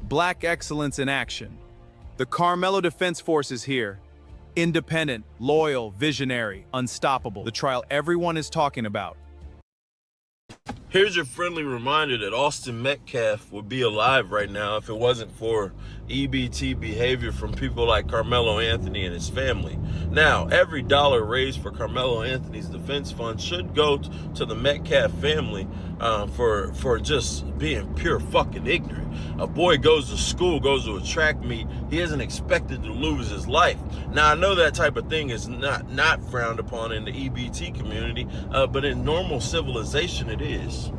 Black excellence in action. The Karmelo Defense Force is here. Independent, loyal, visionary, unstoppable. The trial everyone is talking about. Here's your friendly reminder that Austin Metcalf would be alive right now if it wasn't for EBT behavior from people like Carmelo Anthony and his family. Now, every dollar raised for Carmelo Anthony's defense fund should go to the Metcalf family for just being pure fucking ignorant. A boy goes to school, goes to a track meet, he isn't expected to lose his life. Now, I know that type of thing is not frowned upon in the EBT community, but in normal civilization it is.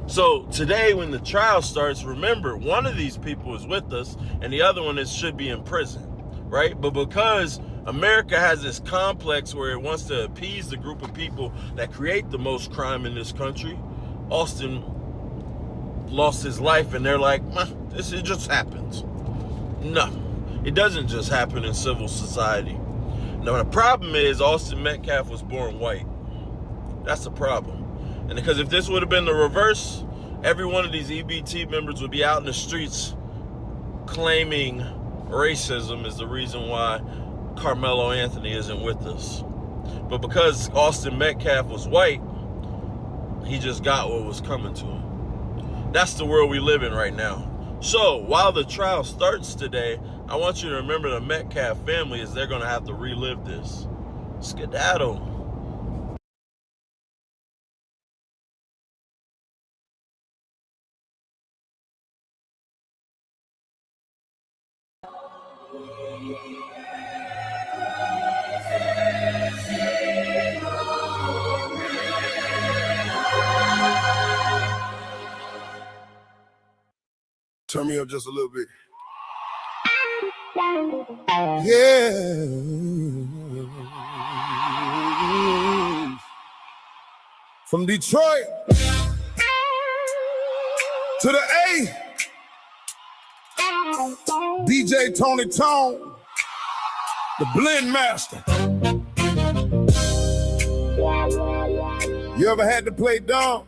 So today when the trial starts, remember, one of these people is with us and the other one should be in prison, right? But because America has this complex where it wants to appease the group of people that create the most crime in this country, Austin lost his life and they're like, it just happens. No, it doesn't just happen in civil society. Now, the problem is Austin Metcalf was born white. That's the problem. And because if this would have been the reverse, every one of these EBT members would be out in the streets claiming racism is the reason why Carmelo Anthony isn't with us. But because Austin Metcalf was white, he just got what was coming to him. That's the world we live in right now. So while the trial starts today, I want you to remember the Metcalf family is they're going to have to relive this. Skedaddle. Turn me up just a little bit. Yeah. From Detroit to the A, DJ Tony Tone, the blend master. You ever had to play dumb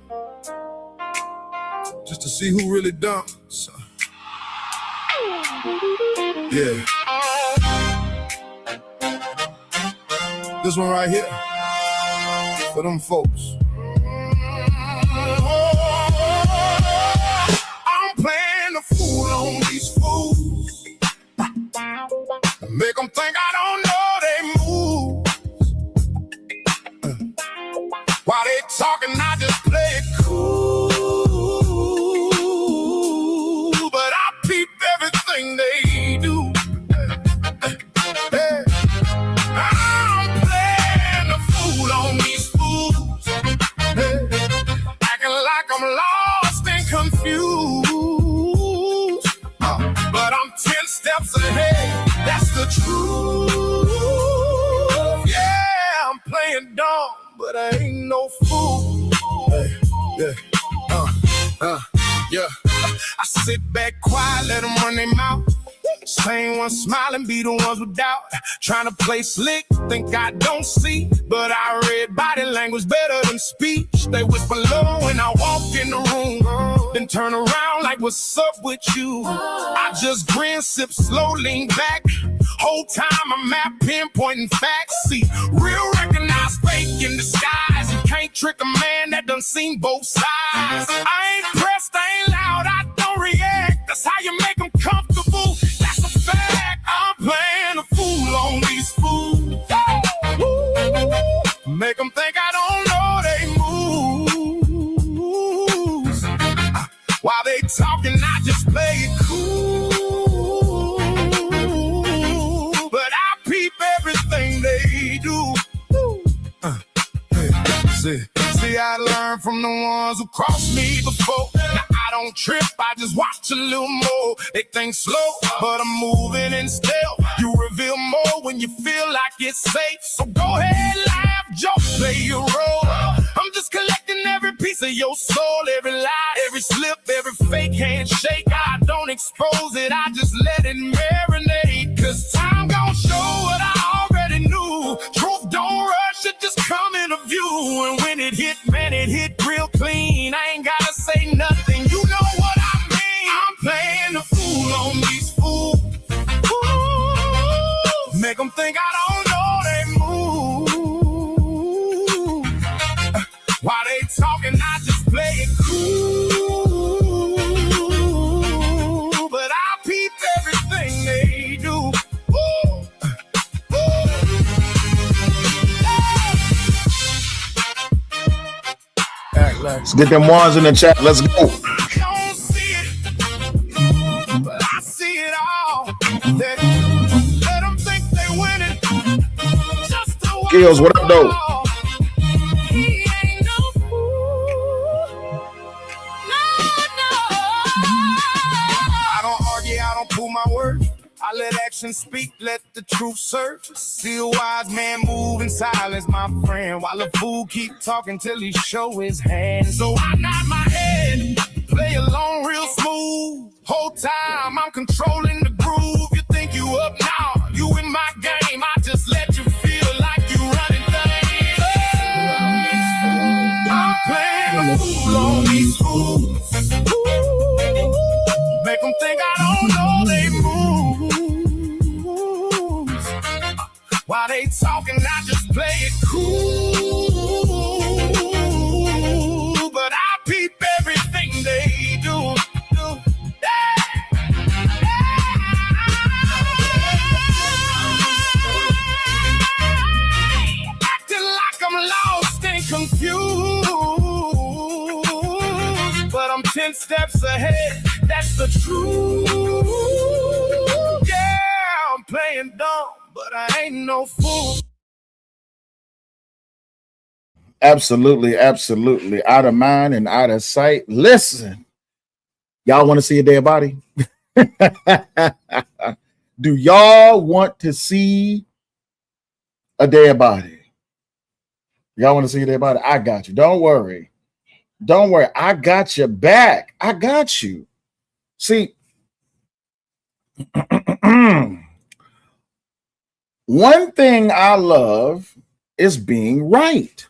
just to see who really dumb? So, yeah. This one right here for them folks. I'm playing the fool on these fools. Make them think I don't know they move. While they talking, I just play it cool. But I peep everything they do. Hey. I'm playing the fool on these fools. Hey. Acting like I'm lost and confused. But I'm 10 steps ahead. That's the truth. Yeah, I'm playing dumb, but I ain't no fool. Hey, yeah, yeah. I sit back quiet, let them run their mouth. Same ones smiling, be the ones with doubt. Trying to play slick, think I don't see. But I read body language better than speech. They whisper low when I walk in the room. Then turn around like, what's up with you? I just grin, sip slow, lean back. Whole time I'm at pinpointing facts. See, real recognize fake in disguise. You can't trick a man that done seen both sides. I ain't pressed, I ain't loud, I don't react. That's how you make them comfortable. That's a fact. I'm playing a fool on these fools. Make them think I don't know they moves. While they talking, I just play it cool. But I peep everything they do. See, I learned from the ones who crossed me before. Now I don't trip, I just watch a little more. They think slow, but I'm moving in stealth. You reveal more when you feel like it's safe. So go ahead, laugh, joke, play your role. I'm just collecting every piece of your soul, every lie, every slip, every fake handshake. I don't expose it, I just let it marinate. Cause time gon' show what I already knew. Truth don't rush, it just come in a view. And when it hit, man, it hit real clean. I ain't gotta say nothing, you know what I mean. I'm playing the fool on Make them think I don't know they move. While they talking, I just play it cool. But I peep everything they do. Ooh. Let's get them ones in the chat. Let's go. Don't see it, but I see it all. Let them think they winning. Just to watch Kills, what up, though? He ain't no fool. No. I don't argue, I don't pull my word. I let action speak, let the truth surface. See a wise man move in silence, my friend, while a fool keep talking till he show his hand. So I nod my head, play along real smooth. Whole time I'm controlling the groove. You think you up now, you in my game. I just let you feel like you running things. I'm playing a fool on these fools. Make them think I don't know they moves. While they talking, I just play it cool. But I peep everything they do. Acting like I'm lost and confused. But I'm 10 steps ahead. That's the truth. Yeah, I'm playing dumb, but I ain't no fool. Absolutely, absolutely. Out of mind and out of sight. Listen, y'all want to see a dead body? Do y'all want to see a dead body? Y'all want to see a dead body? I got you. Don't worry. Don't worry. I got your back. I got you. See, one thing I love is being right.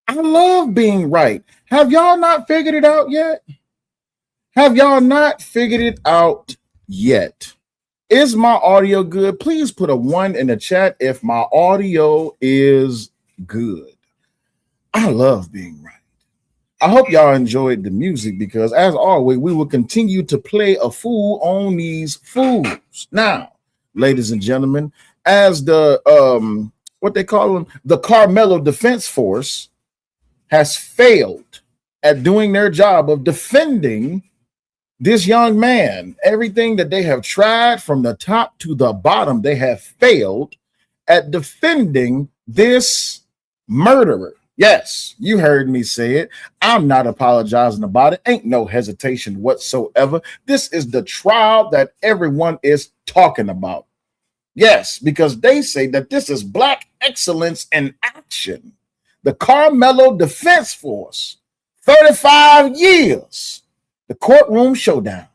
I love being right. Have y'all not figured it out yet? Have y'all not figured it out yet? Is my audio good? Please put a 1 in the chat if my audio is good. I love being right. I hope y'all enjoyed the music because, as always, we will continue to play a fool on these fools. Now, ladies and gentlemen, as the, what they call them, the Karmelo Defense Force has failed at doing their job of defending this young man. Everything that they have tried from the top to the bottom, they have failed at defending this murderer. Yes, you heard me say it. I'm not apologizing about it. Ain't no hesitation whatsoever. This is the trial that everyone is talking about. Yes, because they say that this is Black excellence in action. The Karmelo Defense Force, 35 years, the courtroom showdown.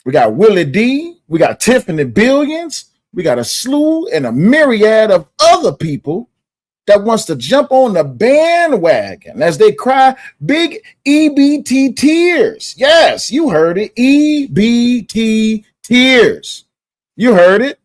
We got Willie D, we got Tiffany Billions, we got a slew and a myriad of other people that wants to jump on the bandwagon as they cry big EBT tears. Yes, you heard it, EBT tears. You heard it.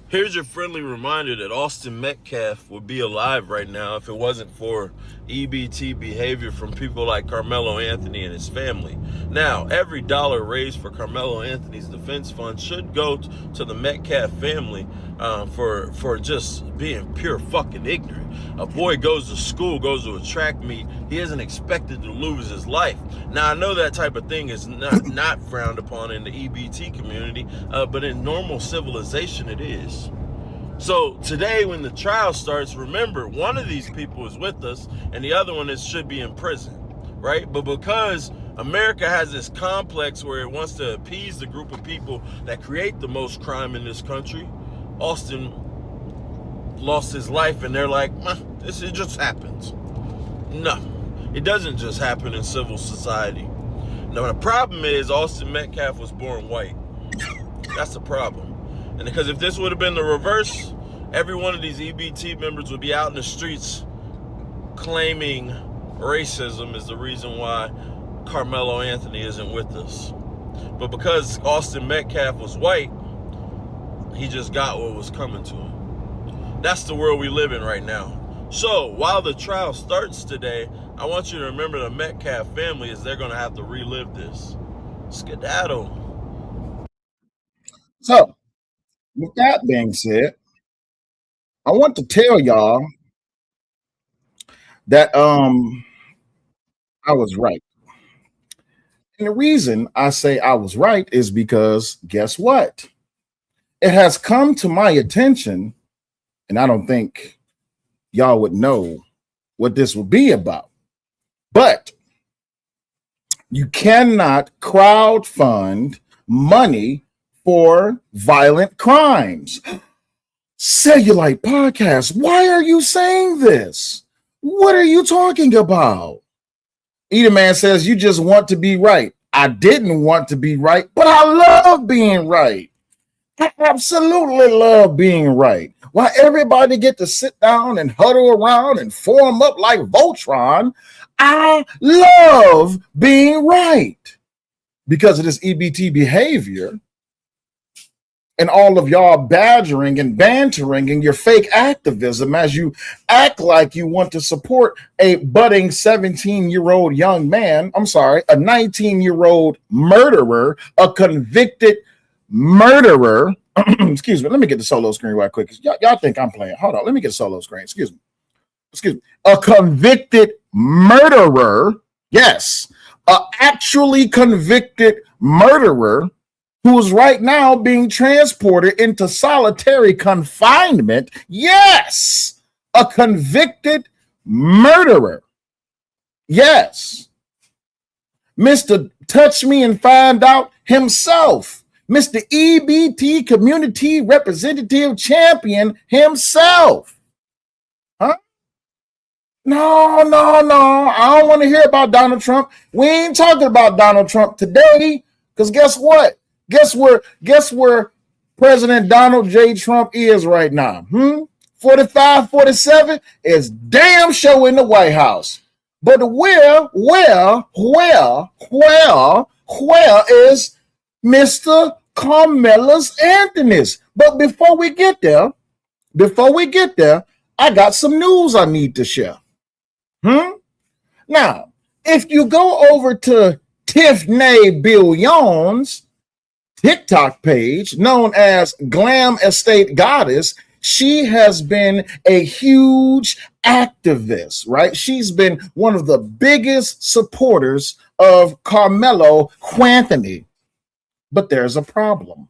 Here's your friendly reminder that Austin Metcalf would be alive right now if it wasn't for EBT behavior from people like Carmelo Anthony and his family. Now, every dollar raised for Carmelo Anthony's defense fund should go to the Metcalf family for just being pure fucking ignorant. A boy goes to school, goes to a track meet, he isn't expected to lose his life. Now, I know that type of thing is not frowned upon in the EBT community, but in normal civilization it is. So today when the trial starts, remember, one of these people is with us and the other one should be in prison, right? But because America has this complex where it wants to appease the group of people that create the most crime in this country, Austin lost his life and they're like, it just happens. No, it doesn't just happen in civil society. Now, the problem is Austin Metcalf was born white. That's the problem. And because if this would have been the reverse, every one of these EBT members would be out in the streets claiming racism is the reason why Carmelo Anthony isn't with us. But because Austin Metcalf was white, he just got what was coming to him. That's the world we live in right now. So while the trial starts today, I want you to remember the Metcalf family, as they're going to have to relive this. Skedaddle. So, with that being said, I want to tell y'all that I was right. And the reason I say I was right is because guess what? It has come to my attention, and I don't think y'all would know what this will be about. But you cannot crowdfund money for violent crimes. Cellulite Podcast, why are you saying this? What are you talking about? Eaterman says you just want to be right. I didn't want to be right, but I love being right. I absolutely love being right. While everybody get to sit down and huddle around and form up like Voltron, I love being right because of this EBT behavior and all of y'all badgering and bantering and your fake activism as you act like you want to support a budding 17-year-old young man. I'm sorry, a 19-year-old murderer, a convicted murderer. Excuse me. Let me get the solo screen right quick. Y'all think I'm playing. Hold on. Let me get the solo screen. Excuse me. A convicted murderer. Yes. A actually convicted murderer who's right now being transported into solitary confinement. Yes. A convicted murderer. Yes. Mr. Touch Me and Find Out himself. Mr. EBT Community Representative Champion himself. Huh? No. I don't want to hear about Donald Trump. We ain't talking about Donald Trump today, because guess what? Guess where President Donald J. Trump is right now? 45, 47 is damn sure in the White House. But where is Mr. Karmelo's Anthony's? But before we get there, I got some news I need to share. Now, if you go over to Tiffany Billion's TikTok page, known as Glam Estate Goddess, she has been a huge activist, right? She's been one of the biggest supporters of Karmelo Anthony. But there's a problem.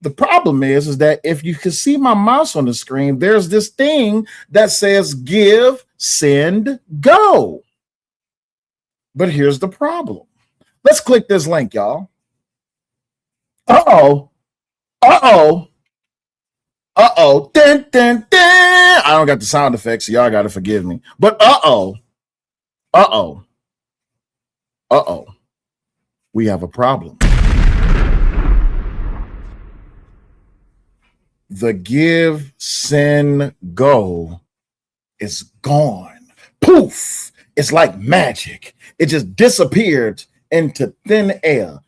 The problem is that if you can see my mouse on the screen, there's this thing that says give, send, go. But here's the problem. Let's click this link, y'all. Uh-oh. Dun, dun, dun. I don't got the sound effects, so y'all got to forgive me. But we have a problem. The give, send, go is gone. Poof! It's like magic. It just disappeared into thin air.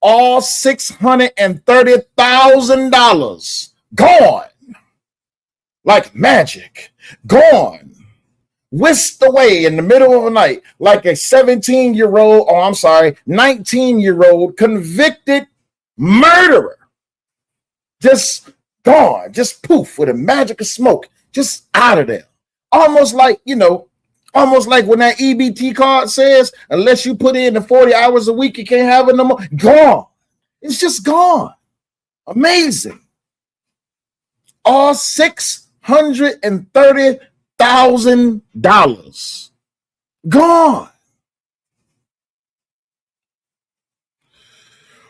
All $630,000 gone. Like magic. Gone. Whisked away in the middle of the night like a 19-year-old convicted murderer. Just gone. Just poof with a magic of smoke. Just out of there. Almost like when that EBT card says, unless you put in the 40 hours a week, you can't have it no more. Gone. It's just gone. Amazing. All $630,000 gone.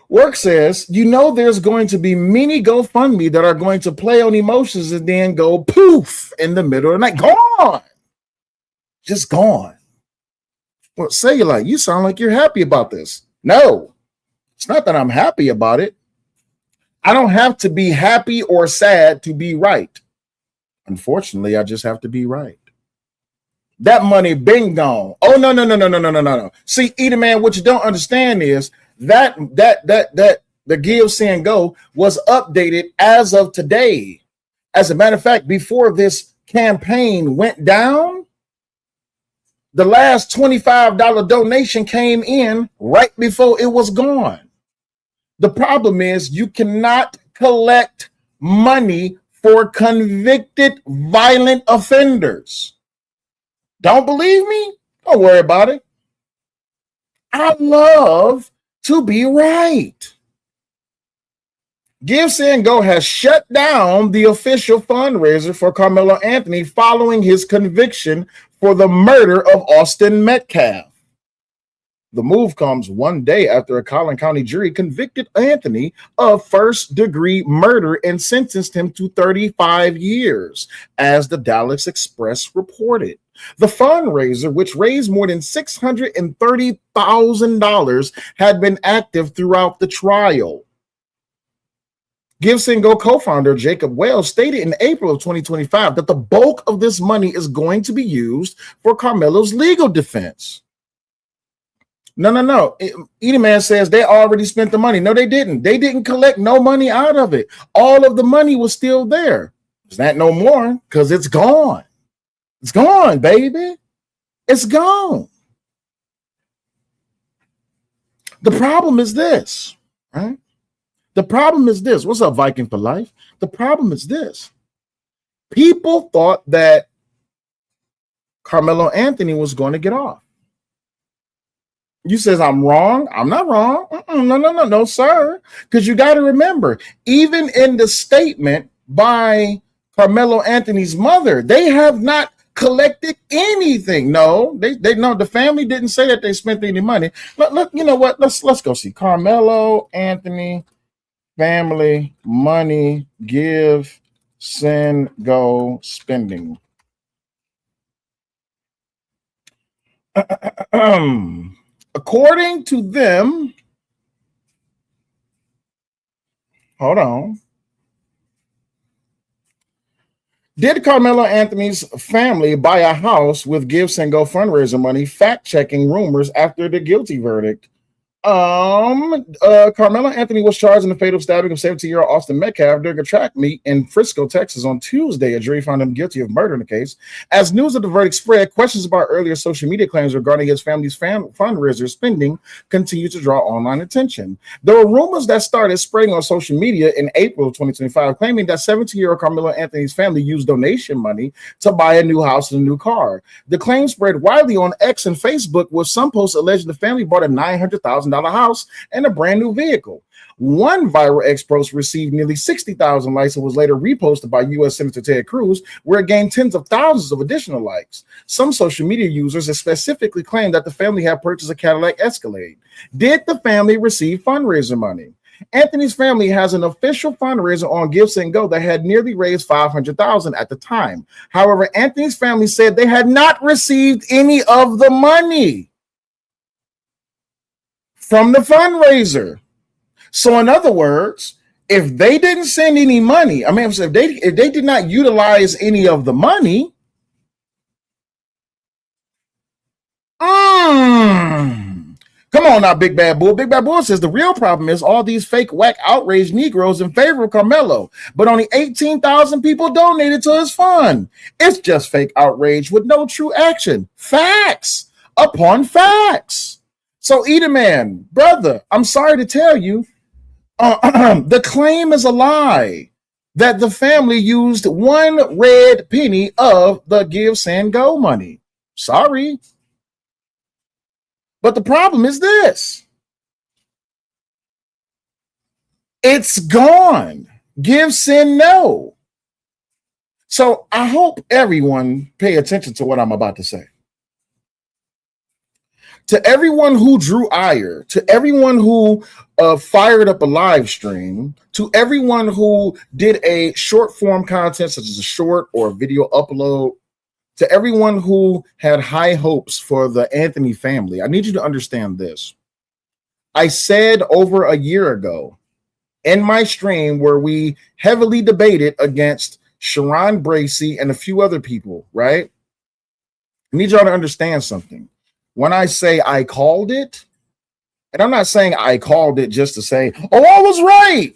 Work says, there's going to be many GoFundMe that are going to play on emotions and then go poof in the middle of the night. Gone. Just gone. Well, Cellulite, you sound like you're happy about this. No, it's not that I'm happy about it. I don't have to be happy or sad to be right. Unfortunately, I just have to be right. That money been gone. Oh, no. See, Eater Man, what you don't understand is that the Give, Send, Go was updated as of today. As a matter of fact, before this campaign went down, the last $25 donation came in right before it was gone. The problem is you cannot collect money for convicted violent offenders. Don't believe me? Don't worry about it. I love to be right. Give, Send, Go has shut down the official fundraiser for Karmelo Anthony following his conviction for the murder of Austin Metcalf. The move comes one day after a Collin County jury convicted Anthony of first-degree murder and sentenced him to 35 years, as the Dallas Express reported. The fundraiser, which raised more than $630,000, had been active throughout the trial. Give, Send, Go co-founder Jacob Wells stated in April of 2025 that the bulk of this money is going to be used for Karmelo's legal defense. No. Edeman says they already spent the money. No, they didn't. They didn't collect no money out of it. All of the money was still there. It's not no more because it's gone. It's gone, baby. It's gone. The problem is this, right? The problem is this. What's up, Viking for life? The problem is this. People thought that Karmelo Anthony was going to get off. You says I'm wrong. I'm not wrong. No, sir. Because you got to remember, even in the statement by Karmelo Anthony's mother, they have not collected anything. No, they know the family didn't say that they spent any money. Look, you know what? Let's go see Karmelo Anthony family money, Give, Send, Go spending. According to them, hold on. Did Karmelo Anthony's family buy a house with Give, Send, Go fundraiser money? Fact-checking rumors after the guilty verdict. Karmelo Anthony was charged in the fatal stabbing of 17-year-old Austin Metcalf during a track meet in Frisco, Texas on Tuesday. A jury found him guilty of murder in the case. As news of the verdict spread, questions about earlier social media claims regarding his family's fundraiser spending continued to draw online attention. There were rumors that started spreading on social media in April of 2025, claiming that 17-year-old Karmelo Anthony's family used donation money to buy a new house and a new car. The claim spread widely on X and Facebook, with some posts alleging the family bought a $900,000 house and a brand new vehicle. One viral X post received nearly 60,000 likes and was later reposted by U.S. Senator Ted Cruz, where it gained tens of thousands of additional likes. Some social media users have specifically claimed that the family had purchased a Cadillac Escalade. Did the family receive fundraiser money? Anthony's family has an official fundraiser on Give, Send, Go that had nearly raised $500,000 at the time. However, Anthony's family said they had not received any of the money from the fundraiser. So in other words, if they didn't send any money, if they did not utilize any of the money, come on now, Big Bad Bull. Big Bad Bull says the real problem is all these fake, whack, outraged Negroes in favor of Karmelo, but only 18,000 people donated to his fund. It's just fake outrage with no true action. Facts upon facts. So, Edeman, brother, I'm sorry to tell you, the claim is a lie that the family used one red penny of the Give, Send, Go money. Sorry. But the problem is this. It's gone. Give, Send, No. So I hope everyone pay attention to what I'm about to say. To everyone who drew ire, to everyone who fired up a live stream, to everyone who did a short form content, such as a short or a video upload, to everyone who had high hopes for the Anthony family, I need you to understand this. I said over a year ago in my stream where we heavily debated against Sharon Bracey and a few other people, right? I need y'all to understand something. When I say I called it, And I'm not saying I called it just to say, oh, I was right.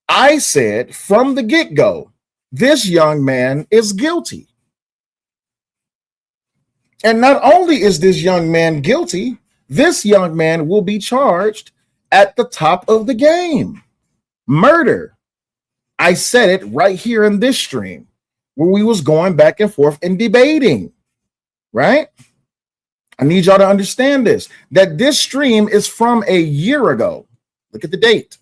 I said from the get-go, this young man is guilty. And not only is this young man guilty, this young man will be charged at the top of the game. Murder. I said it right here in this stream where we was going back and forth and debating, right? I need y'all to understand this, that this stream is from a year ago. Look at the date.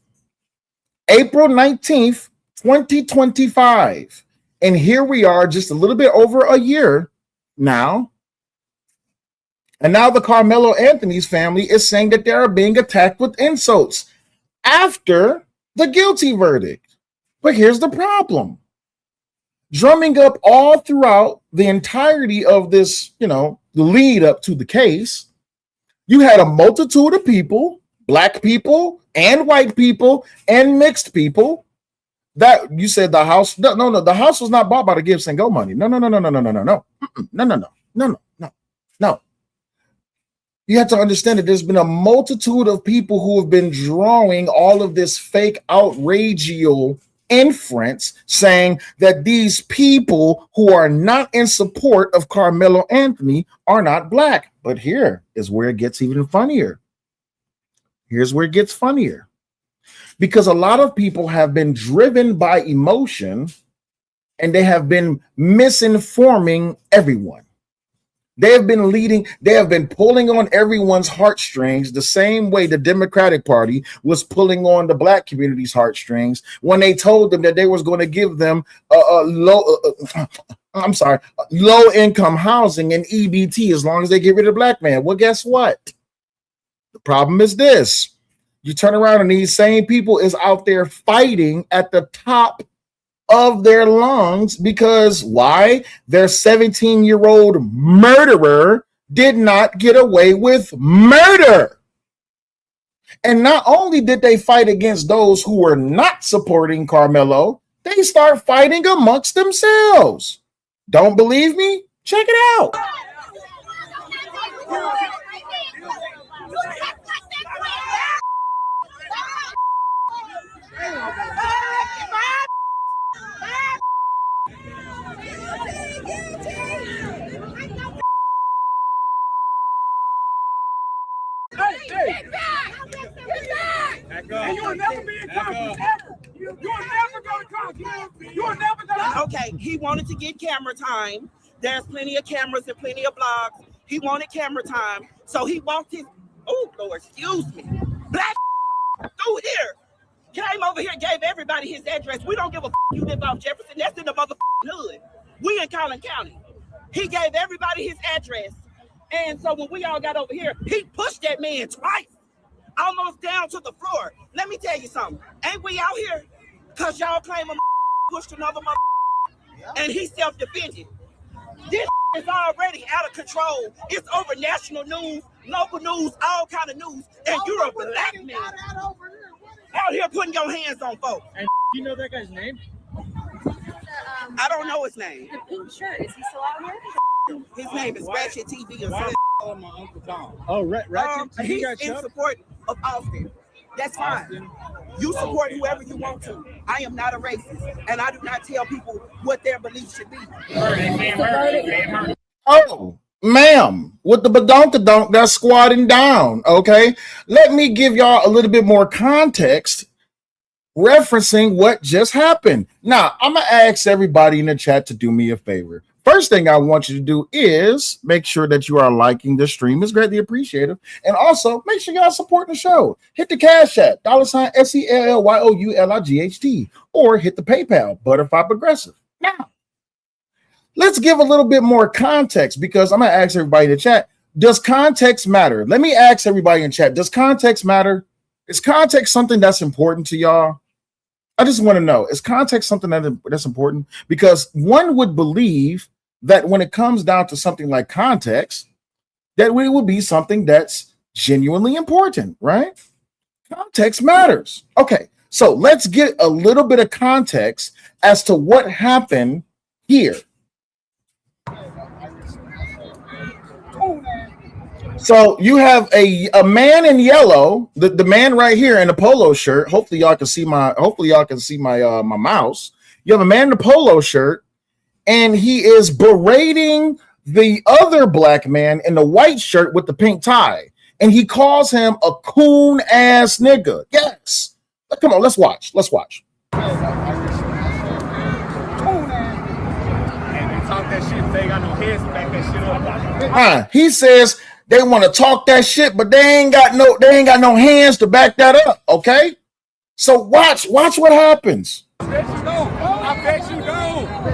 April 19th, 2025. And here we are just a little bit over a year now. And now the Karmelo Anthony's family is saying that they are being attacked with insults after the guilty verdict. But here's the problem. Drumming up all throughout the entirety of this, the lead up to the case, you had a multitude of people, black people and white people and mixed people, that you said the house, no, the house was not bought by the Gibson Go money. No. You have to understand that there's been a multitude of people who have been drawing all of this fake outrageous inference, saying that these people who are not in support of Karmelo Anthony are not black. But here is where it gets even funnier. Here's where it gets funnier. Because a lot of people have been driven by emotion and they have been misinforming everyone. They have been pulling on everyone's heartstrings the same way the Democratic Party was pulling on the black community's heartstrings when they told them that they was going to give them low income housing and EBT as long as they get rid of the black man. Well, guess what? The problem is this. You turn around and these same people is out there fighting at the top of their lungs because why? Their 17-year-old murderer did not get away with murder. And not only did they fight against those who were not supporting Karmelo, they start fighting amongst themselves. Don't believe me? Check it out. Get back! Get back! And you will never be in Congress ever. You will never go to Congress. You will never go to. Okay, he wanted to get camera time. There's plenty of cameras and plenty of blogs. He wanted camera time, so he walked his. Oh Lord, excuse me. Black through here. Came over here, gave everybody his address. We don't give a you live off Jefferson. That's in the motherfucking hood. We in Collin County. He gave everybody his address. And so when we all got over here, he pushed that man twice, almost down to the floor. Let me tell you something. Ain't we out here? Because y'all claim a pushed another and he self-defended. This is already out of control. It's over national news, local news, all kind of news. And you're a black man out here putting your hands on folks. And you know that guy's name? I don't know his name. The pink shirt, is he still out here? His name is Ratchet TV or something. My Uncle Tom. Oh, Ratchet TV he's got in shot? support of Austin. That's fine. Austin. You support whoever you want to. I am not a racist, and I do not tell people what their beliefs should be. Oh, ma'am, with the badonkadonk that's squatting down, okay? Let me give y'all a little bit more context referencing what just happened. Now, I'm going to ask everybody in the chat to do me a favor. First thing I want you to do is make sure that you are liking the stream. It's greatly appreciated. And also, make sure y'all support the show. Hit the Cash App, $SELLYOULIGHT, or hit the PayPal, Butterfly Progressive. Now, let's give a little bit more context because I'm going to ask everybody in the chat, does context matter? Let me ask everybody in chat, does context matter? Is context something that's important to y'all? I just want to know, is context something that's important? Because one would believe that when it comes down to something like context, that it would be something that's genuinely important, right? Context matters. Okay, so let's get a little bit of context as to what happened here. So you have a man in yellow, the man right here in the polo shirt. Hopefully y'all can see my my mouse. You have a man in the polo shirt, and he is berating the other black man in the white shirt with the pink tie, and he calls him a coon ass nigga. Yes. Come on, let's watch. Let's watch. He says they want to talk that shit, but they ain't got no hands to back that up. Okay, so watch what happens. I bet you go.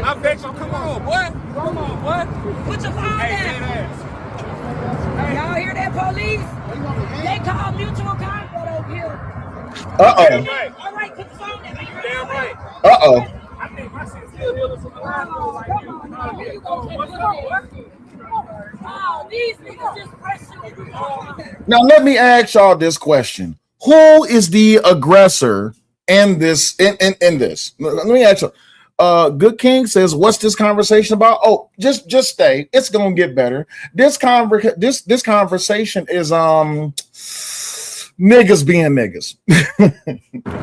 I bet you. Come on, boy. Come on, boy. Put your phone down. Y'all hear that, police? They call mutual comfort over here. Uh oh. All right, put the phone down. Damn right. Uh oh. I think my shit's still healing from the last one. Like, Here you go. Oh, these niggas just pressing. Now let me ask y'all this question: who is the aggressor in this? In this? Let me ask you. Good King says, "What's this conversation about?" Oh, just stay. It's gonna get better. This conversation is niggas being niggas. come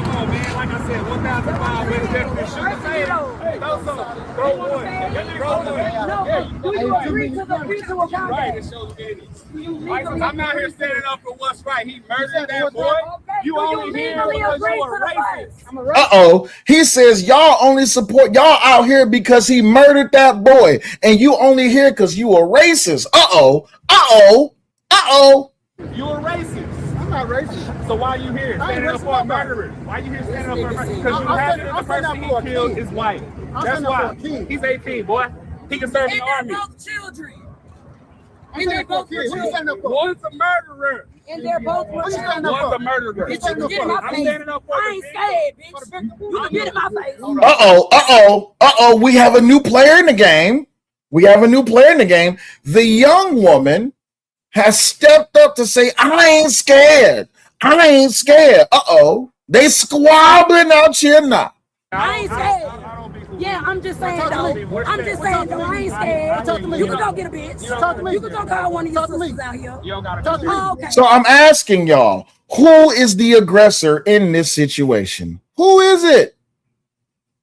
on, man. Like I said, 1,005 with definitely shoot. Hey, throw one. Throw one. No, do you agree to the mutual comfort? Right, it shows me. I'm out here standing up for what's right. He murdered that boy. You only here because you a racist. Uh-oh. He says y'all only support y'all out here because he murdered that boy, and you only here because you a racist. Uh-oh. Uh-oh. Uh-oh. You a racist. I'm not racist. So why are you here standing up for a murderer? Why are you here standing up for a murderer? Because you have the person he killed is white. That's why. He's 18, boy. He can serve in the army. And they're both children. And they're both children. One's a murderer. And they're both One's a murderer. Bitch, you can get in my face. I ain't scared, bitch. You can get in my face. Uh-oh. Uh-oh. Uh-oh. We have a new player in the game. The young woman has stepped up to say, I ain't scared. Uh-oh. They squabbling out here now. I ain't scared. Yeah, I'm just saying though. I ain't scared. You can go get a bitch. You can go call one of your sisters out here. You don't gotta Okay. So I'm asking y'all, who is the aggressor in this situation? Who is it?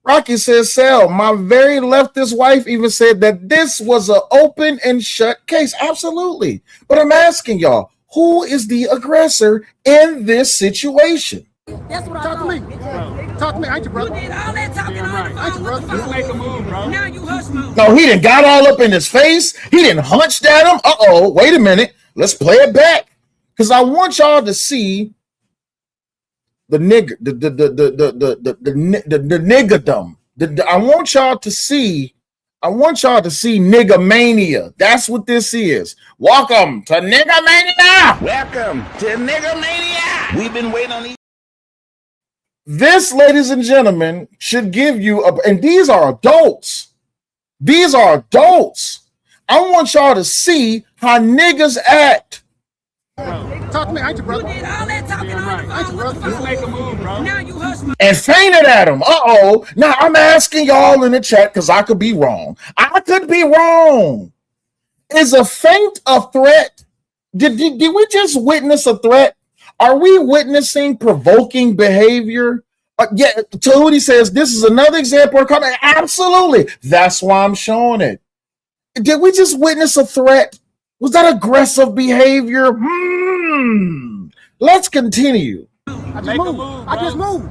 Rocky says, Sal, my very leftist wife even said that this was an open and shut case. Absolutely. But I'm asking y'all, who is the aggressor in this situation? That's what I thought. Talk to me. I ain't your brother. You did all that talking on the phone. Just make a move, bro. Now you hush mode. No, he done got all up in his face. He didn't hunched at him. Uh-oh, wait a minute. Let's play it back. Because I want y'all to see the niggerdom. I want y'all to see niggamania. That's what this is. Welcome to niggamania. Welcome to Niggamania. We've been waiting on these. This, ladies and gentlemen, should give you and these are adults. I want y'all to see how niggas act. Talk to me. I ain't your brother. You did all that talking on the phone. Just make a move, bro. Now you hush mode. And fainted at him. Uh-oh. Now I'm asking y'all in the chat because I could be wrong. Is a feint a threat? Did we just witness a threat? Are we witnessing provoking behavior? Yeah, Tahuti says this is another example of comment. Absolutely. That's why I'm showing it. Did we just witness a threat? Was that aggressive behavior? Let's continue. I just moved.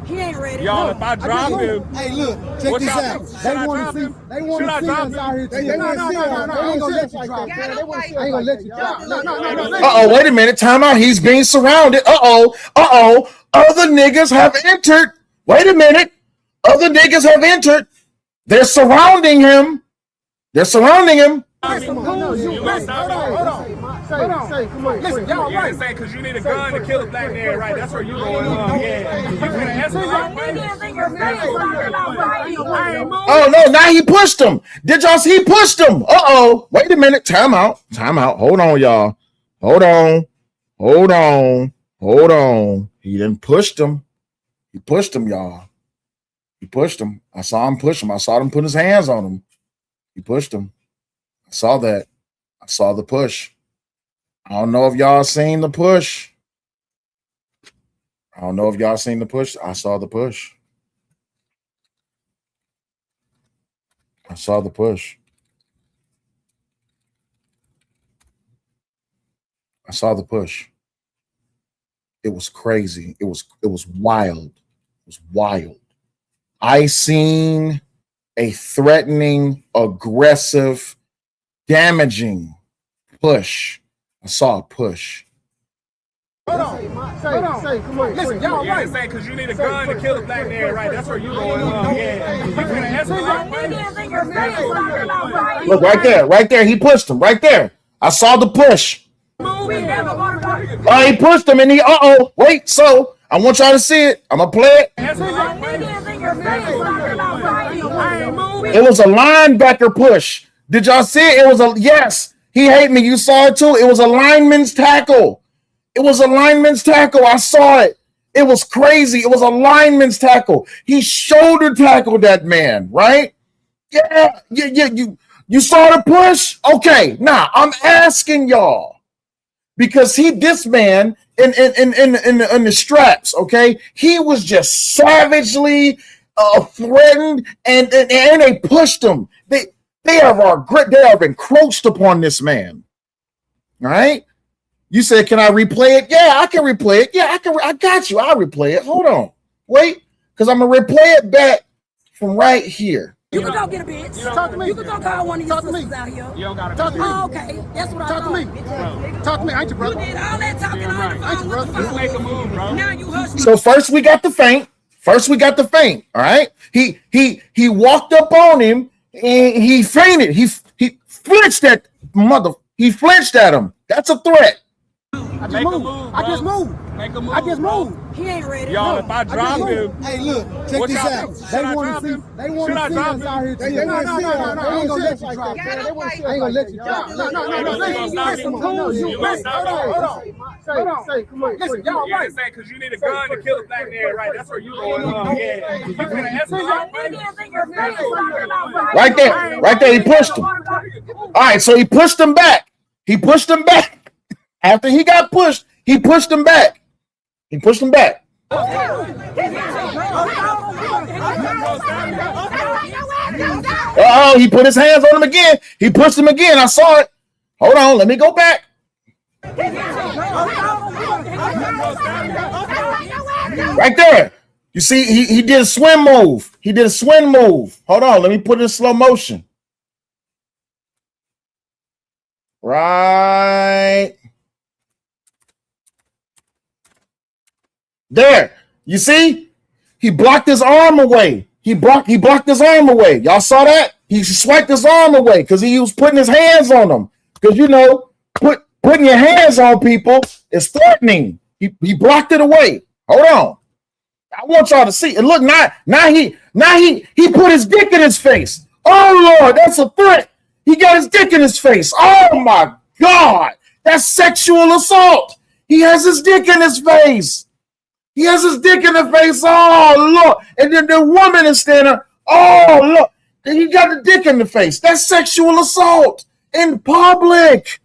He ain't ready. Y'all, if I drop him, Hey, look, check What this y'all out. think? They Should I want drop to see. him? They want Should I to see drop us him? out here. They ain't gonna let you drop. They ain't gonna let you drop. No. Uh-oh, wait a minute. Time out. He's being surrounded. Uh-oh. Other niggas have entered. Wait a minute. Other niggas have entered. They're surrounding him. No, You messed up. hold on. Say, come on. Listen, y'all You right. didn't say because you need a gun to kill a black man, right? That's where you going on. Yeah. You finna escalate, right? Oh, no. Now he pushed him. Did y'all see? He pushed him. Uh-oh. Wait a minute. Time out. Hold on, y'all. Hold on. He didn't push him. He pushed him, y'all. I saw him push him. I saw him put his hands on him. He pushed him. I saw that. saw the push. I don't know if y'all seen the push. I saw the push. I saw the push. I saw the push. It was crazy. It was wild. It was wild. I seen a threatening, aggressive, damaging push. I saw a push. Hold on. Say, come on. Listen, y'all right. Say, because you need a gun to kill a black man, right? That's where you going. Look, right there. He pushed him, right there. I saw the push. He pushed him, and wait. So I want y'all to see it. I'm gonna play it. It was a linebacker push. Did y'all see it? It was yes. He hate me. You saw it too. It was a lineman's tackle. I saw it. It was crazy. It was a lineman's tackle. He shoulder tackled that man, right? Yeah. You saw the push? Okay. Now I'm asking y'all because this man in the straps, okay? He was just savagely threatened, and they pushed him. They have encroached upon this man. All right. You said, can I replay it? Yeah, I can replay it. Yeah, I got you. I'll replay it. Hold on. Wait, because I'm going to replay it back from right here. You can go get a bitch. Talk to me. You can go call one of your sisters out here. You don't got to talk to me. Oh, okay. That's what I thought. Talk to me. I ain't your brother. You did all that talking on the phone. Just make a move, bro. Now you hush. So first we got the feint. All right. He walked up on him and he fainted. He flinched at him. That's a threat. I just moved. He ain't ready. Y'all, if I drop him, hey, look, check this out. They want to see us out here. They want to see us. They ain't gonna let you drop. They ain't gonna let you drop. No. Hold on. Say, come on. Listen, y'all right. Say, because you need a gun to kill a black man, right? That's where you going. Right there. He pushed him. All right, so he pushed him back. After he got pushed, he pushed him back. He pushed him back. He put his hands on him again. He pushed him again. I saw it. Hold on, let me go back. Right there. You see, he did a swim move. Hold on, let me put it in slow motion. Right there. You see? He blocked his arm away. He blocked his arm away. Y'all saw that? He swiped his arm away because he was putting his hands on them. Because putting your hands on people is threatening. He blocked it away. Hold on. I want y'all to see. And look, now he put his dick in his face. Oh Lord, that's a threat. He got his dick in his face. Oh my God. That's sexual assault. He has his dick in his face. Oh Lord. And then the woman is standing. Oh Lord. He got the dick in the face. That's sexual assault in public.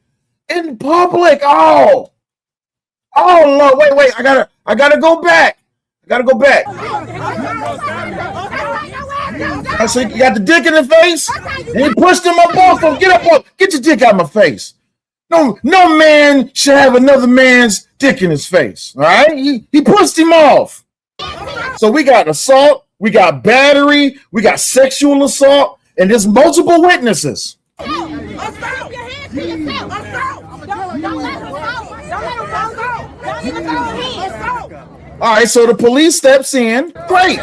Oh Lord. Wait. I gotta go back. So you got the dick in the face, and he pushed him up off him. Get your dick out of my face. No man should have another man's dick in his face. All right? He pushed him off. So we got assault, we got battery, we got sexual assault, and there's multiple witnesses. All right, so the police steps in. Great.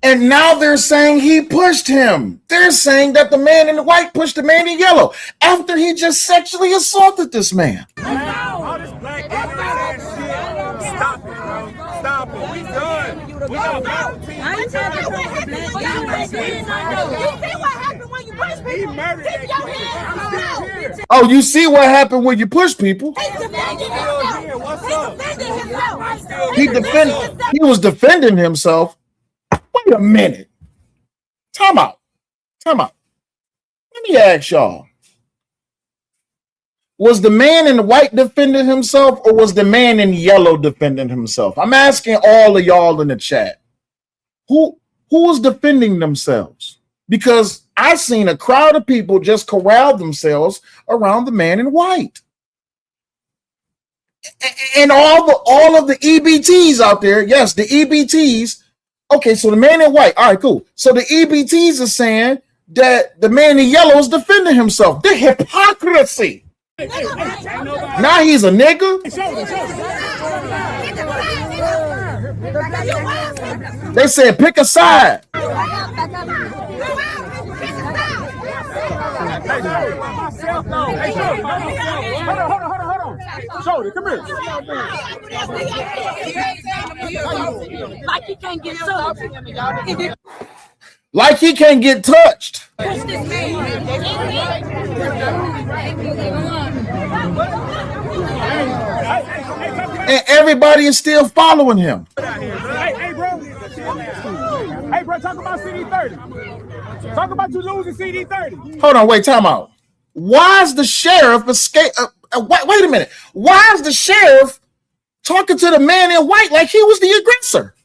And now they're saying he pushed him. They're saying that the man in the white pushed the man in yellow after he just sexually assaulted this man. All this black shit. Stop it, bro. Stop it. We done. We got battle team. I ain't talking about You see what happened when you push people? He murdered Keep your hands out. Oh, you see what happened when you push people? He's defending himself. He was defending himself. Wait a minute. Time out. Time out. Let me ask y'all. Was the man in white defending himself or was the man in yellow defending himself? I'm asking all of y'all in the chat. Who was defending themselves? Because I seen a crowd of people just corral themselves around the man in white. And all of the EBTs out there, yes, the EBTs. Okay, so the man in white, all right, cool. So the EBTs are saying that the man in yellow is defending himself. The hypocrisy. Now he's a nigga. They said pick a side. Hold on. Shoulder, come here. Like he can't get touched. Like he can't get touched. And everybody is still following him. Hey, bro, talk about CD30. Talk about you losing CD30. Hold on, wait, time out. Why is the sheriff escape? Wait a minute. Why is the sheriff talking to the man in white like he was the aggressor?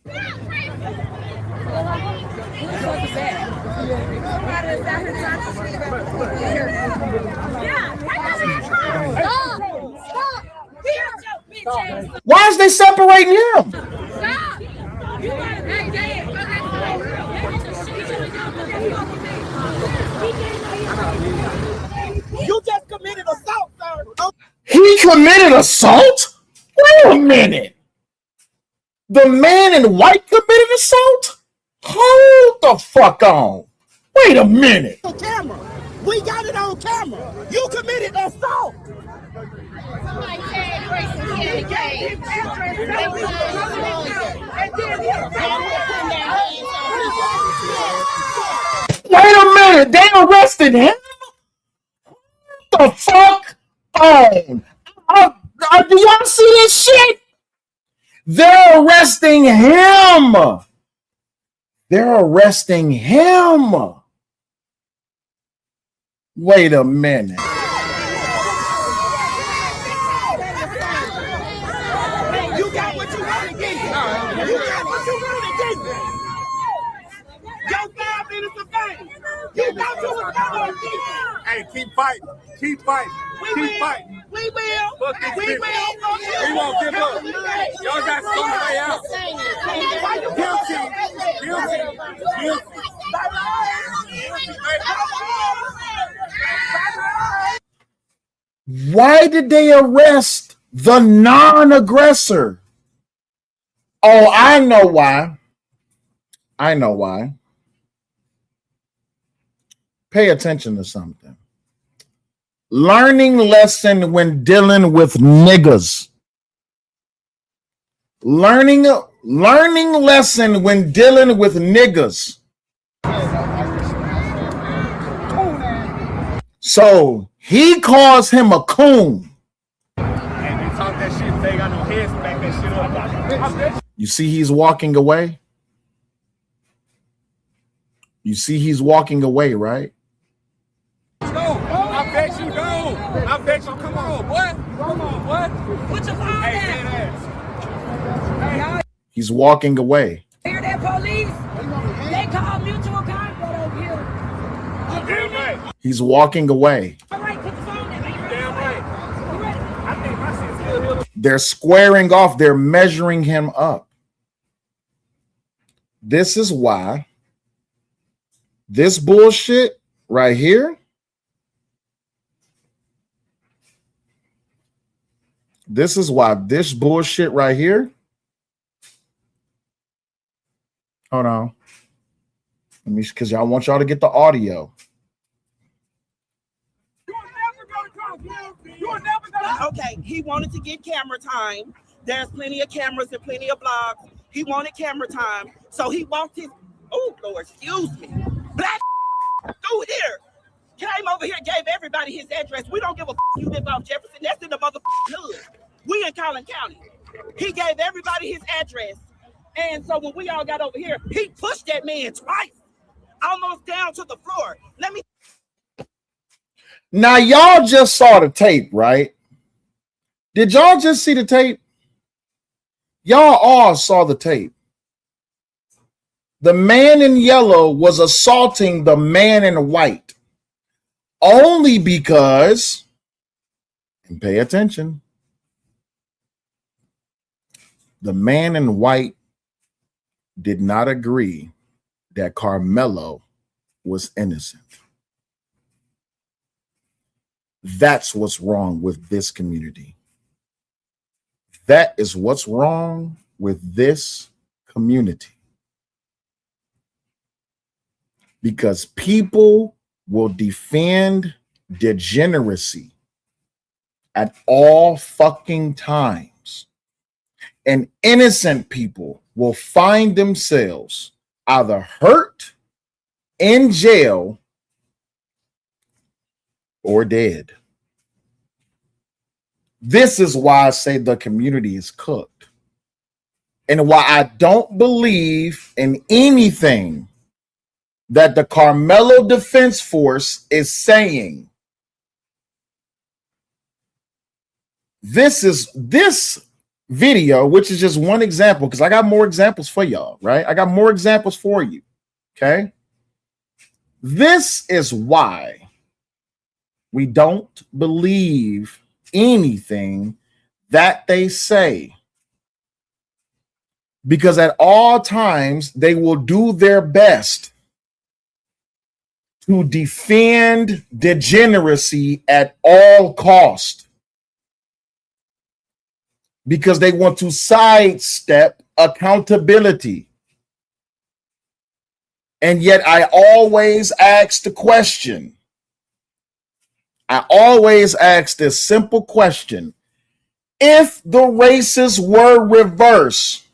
Why is they separating him? You just committed assault, sir. He committed assault? Wait a minute. The man in white committed assault? Hold the fuck on. Wait a minute. On camera. We got it on camera. You committed assault. Wait a minute. They arrested him? What the fuck on? Do y'all see this shit? They're arresting him. They're arresting him. Wait a minute. You got what you want to get. You got what you want to get. Your 5 minutes of fame. You thought you was going to get. Hey, keep fighting. Keep fighting. Keep fighting. We will. We will. We won't give up. Y'all got somebody out. Guilty. Why did they arrest the non-aggressor? Oh, I know why. I know why. Pay attention to something. Learning lesson when dealing with niggas. Learning lesson when dealing with niggas. So he calls him a coon. And they talk that shit, they got no heads to back that shit up. You see he's walking away? You see he's walking away, right? I bet you don't. I bet you. Come on, boy. Come on, boy. Put your phone down. He's walking away. Hear that, police? They call mutual conflict over here. Damn right. He's walking away. All right, put the phone down. Damn right. I think my shit's still here. They're squaring off. They're measuring him up. This is why this bullshit right here. This is why this bullshit right here. Hold on. Let me, because y'all want y'all to get the audio. Okay, he wanted to get camera time. There's plenty of cameras and plenty of blogs. He wanted camera time. So he walked his, oh, Lord, excuse me. Black through here. Came over here, gave everybody his address. We don't give a you live off Jefferson. That's in the motherfucking hood. We in Collin County. He gave everybody his address. And so when we all got over here, he pushed that man twice. almost down to the floor. Let me. Now, y'all just saw the tape, right? Did y'all just see the tape? Y'all all saw the tape. The man in yellow was assaulting the man in white only because, and pay attention, the man in white did not agree that Karmelo was innocent. That's what's wrong with this community. That is what's wrong with this community. Because people will defend degeneracy at all fucking times. And innocent people will find themselves either hurt, in jail, or dead. This is why I say the community is cooked. And why I don't believe in anything that the Karmelo Defense Force is saying. This video, which is just one example, because I got more examples for y'all, right? I got more examples for you, okay? This is why we don't believe anything that they say. Because at all times, they will do their best to defend degeneracy at all cost. Because they want to sidestep accountability. And yet I always ask the question. I always ask this simple question. If the races were reversed,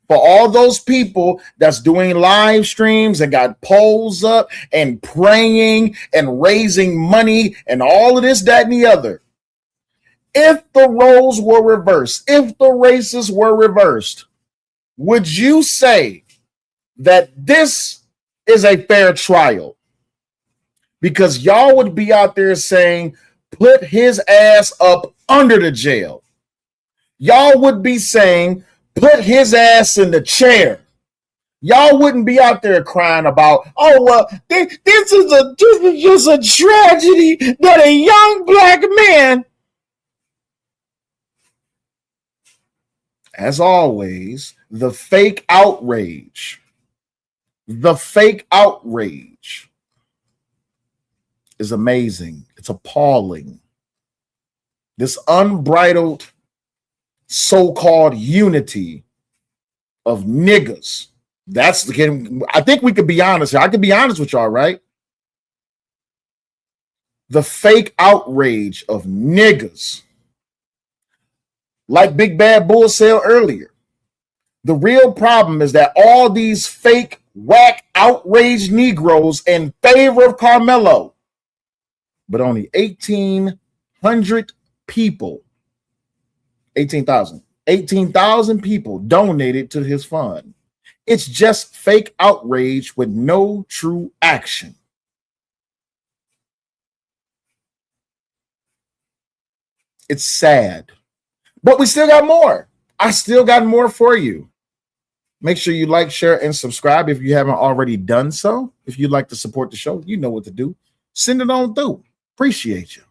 for all those people that's doing live streams and got polls up and praying and raising money and all of this, that, and the other. If the roles were reversed, if the races were reversed, would you say that this is a fair trial? Because y'all would be out there saying, put his ass up under the jail. Y'all would be saying, put his ass in the chair. Y'all wouldn't be out there crying about, oh, well, this is just a tragedy that a young black man. As always, the fake outrage is amazing. It's appalling. This unbridled so-called unity of niggas. I think we could be honest here. I could be honest with y'all, right? The fake outrage of niggas. Like Big Bad Bull said earlier, the real problem is that all these fake, whack, outraged Negroes in favor of Karmelo, but only 1,800 people, 18,000 people donated to his fund. It's just fake outrage with no true action. It's sad. But we still got more. I still got more for you. Make sure you like, share, and subscribe if you haven't already done so. If you'd like to support the show, you know what to do. Send it on through. Appreciate you.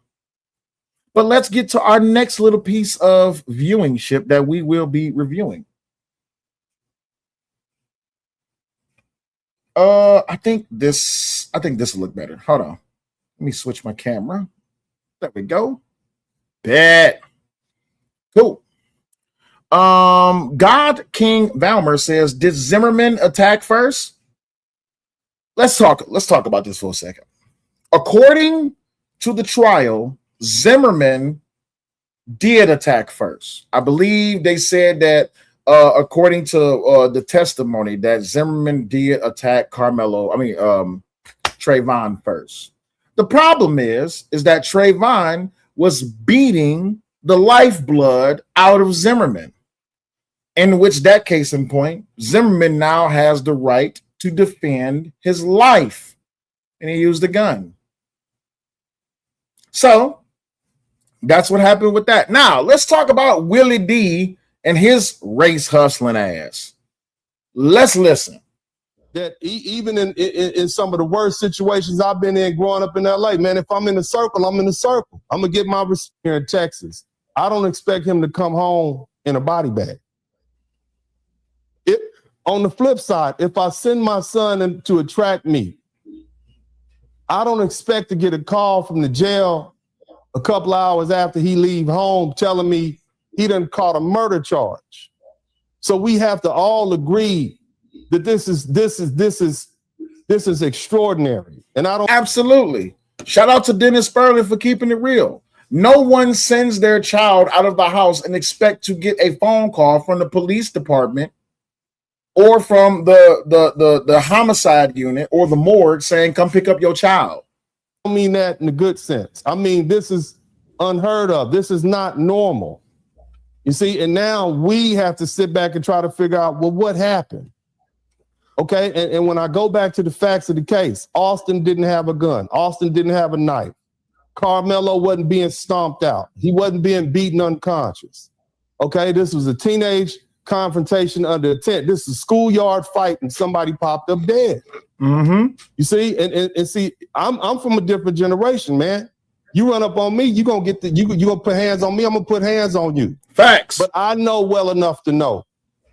But let's get to our next little piece of viewingship that we will be reviewing. I think this will look better. Hold on. Let me switch my camera. There we go. Bet. Cool. God King Valmer says, did Zimmerman attack first? Let's talk about this for a second. According to the trial, Zimmerman did attack first. I believe they said that according to the testimony that Zimmerman did attack Trayvon first. The problem is that Trayvon was beating the lifeblood out of Zimmerman, in which that case in point, Zimmerman now has the right to defend his life. and he used a gun. So that's what happened with that. Now let's talk about Willie D and his race hustling ass. Let's listen. That even in some of the worst situations I've been in growing up in LA, man, if I'm in the circle, I'm in the circle. I'm going to get my respect here in Texas. I don't expect him to come home in a body bag. On the flip side, if I send my son to a track meet, I don't expect to get a call from the jail a couple hours after he leave home telling me he done caught a murder charge. So we have to all agree that this is extraordinary. And I don't absolutely shout out to Dennis Sperling for keeping it real. No one sends their child out of the house and expect to get a phone call from the police department or from the homicide unit or the morgue saying, come pick up your child. I don't mean that in a good sense. I mean, this is unheard of. This is not normal. You see, and now we have to sit back and try to figure out, well, what happened? Okay, and when I go back to the facts of the case, Austin didn't have a gun. Austin didn't have a knife. Karmelo wasn't being stomped out. He wasn't being beaten unconscious. Okay, this was a teenage confrontation under a tent. This is a schoolyard fight and somebody popped up dead. Mm-hmm. You see, and see, I'm from a different generation, man. You run up on me, you gonna put hands on me, I'm gonna put hands on you. Facts. But I know well enough to know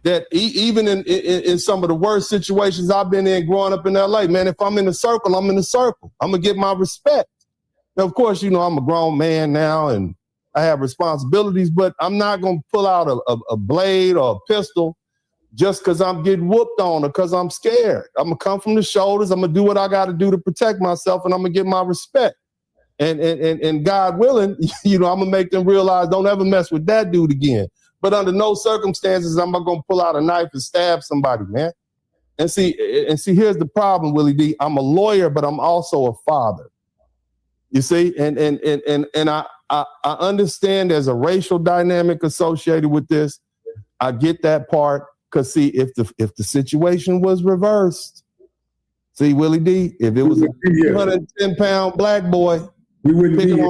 that even in some of the worst situations I've been in growing up in LA, man, if I'm in a circle, I'm in a circle. I'm gonna get my respect. Now, of course, you know, I'm a grown man now and I have responsibilities, but I'm not gonna pull out a blade or a pistol just because I'm getting whooped on or because I'm scared. I'm gonna come from the shoulders, I'm gonna do what I gotta do to protect myself, and I'm gonna get my respect. And God willing, you know, I'm gonna make them realize don't ever mess with that dude again. But under no circumstances I'm not gonna pull out a knife and stab somebody, man. And see, here's the problem, Willie D. I'm a lawyer, but I'm also a father. You see, and I understand there's a racial dynamic associated with this. I get that part, because see, if the situation was reversed, see, Willie D, if it was a 210-pound black boy, we wouldn't be here.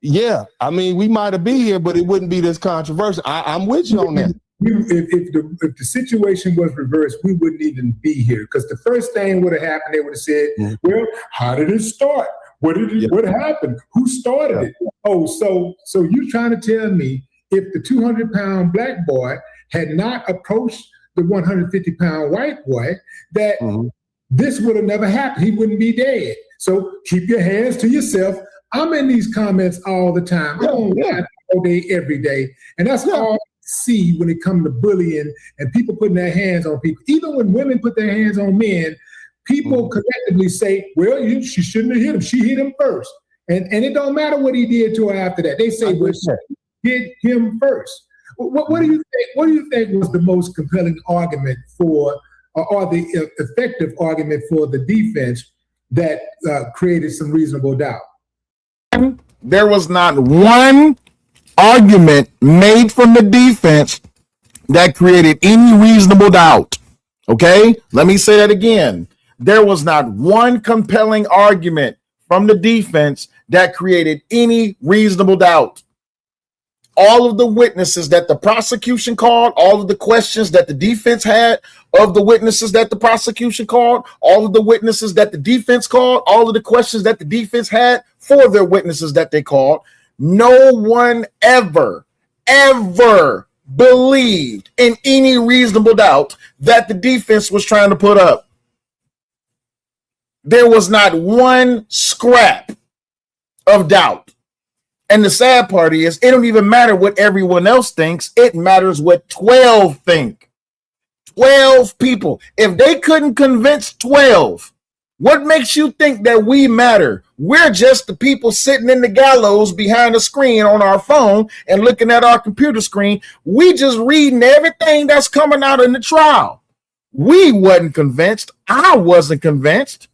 Yeah, I mean, we might have been here, but it wouldn't be this controversial. I'm with you on that. If the situation was reversed, we wouldn't even be here, because the first thing would have happened, they would have said, well, how did it start? What happened? Who started it? Oh, so you trying to tell me if the 200-pound black boy had not approached the 150-pound white boy, that this would have never happened. He wouldn't be dead. So keep your hands to yourself. I'm in these comments all the time. All day, every day. And that's all I see when it comes to bullying and people putting their hands on people. Even when women put their hands on men, people collectively say, well, she shouldn't have hit him. She hit him first. And it don't matter what he did to her after that. They say, well, she hit him first. What do you think? What do you think was the most compelling argument for, or the effective argument for the defense that created some reasonable doubt? There was not one argument made from the defense that created any reasonable doubt. Okay, let me say that again. There was not one compelling argument from the defense that created any reasonable doubt. All of the witnesses that the prosecution called, all of the questions that the defense had of the witnesses that the prosecution called, all of the witnesses that the defense called, all of the questions that the defense had for their witnesses that they called, no one ever believed in any reasonable doubt that the defense was trying to put up. There was not one scrap of doubt. And the sad part is, it don't even matter what everyone else thinks. It matters what 12 think. 12 people. If they couldn't convince 12, what makes you think that we matter? We're just the people sitting in the gallows behind the screen on our phone and looking at our computer screen. We just reading everything that's coming out in the trial. We wasn't convinced. I wasn't convinced.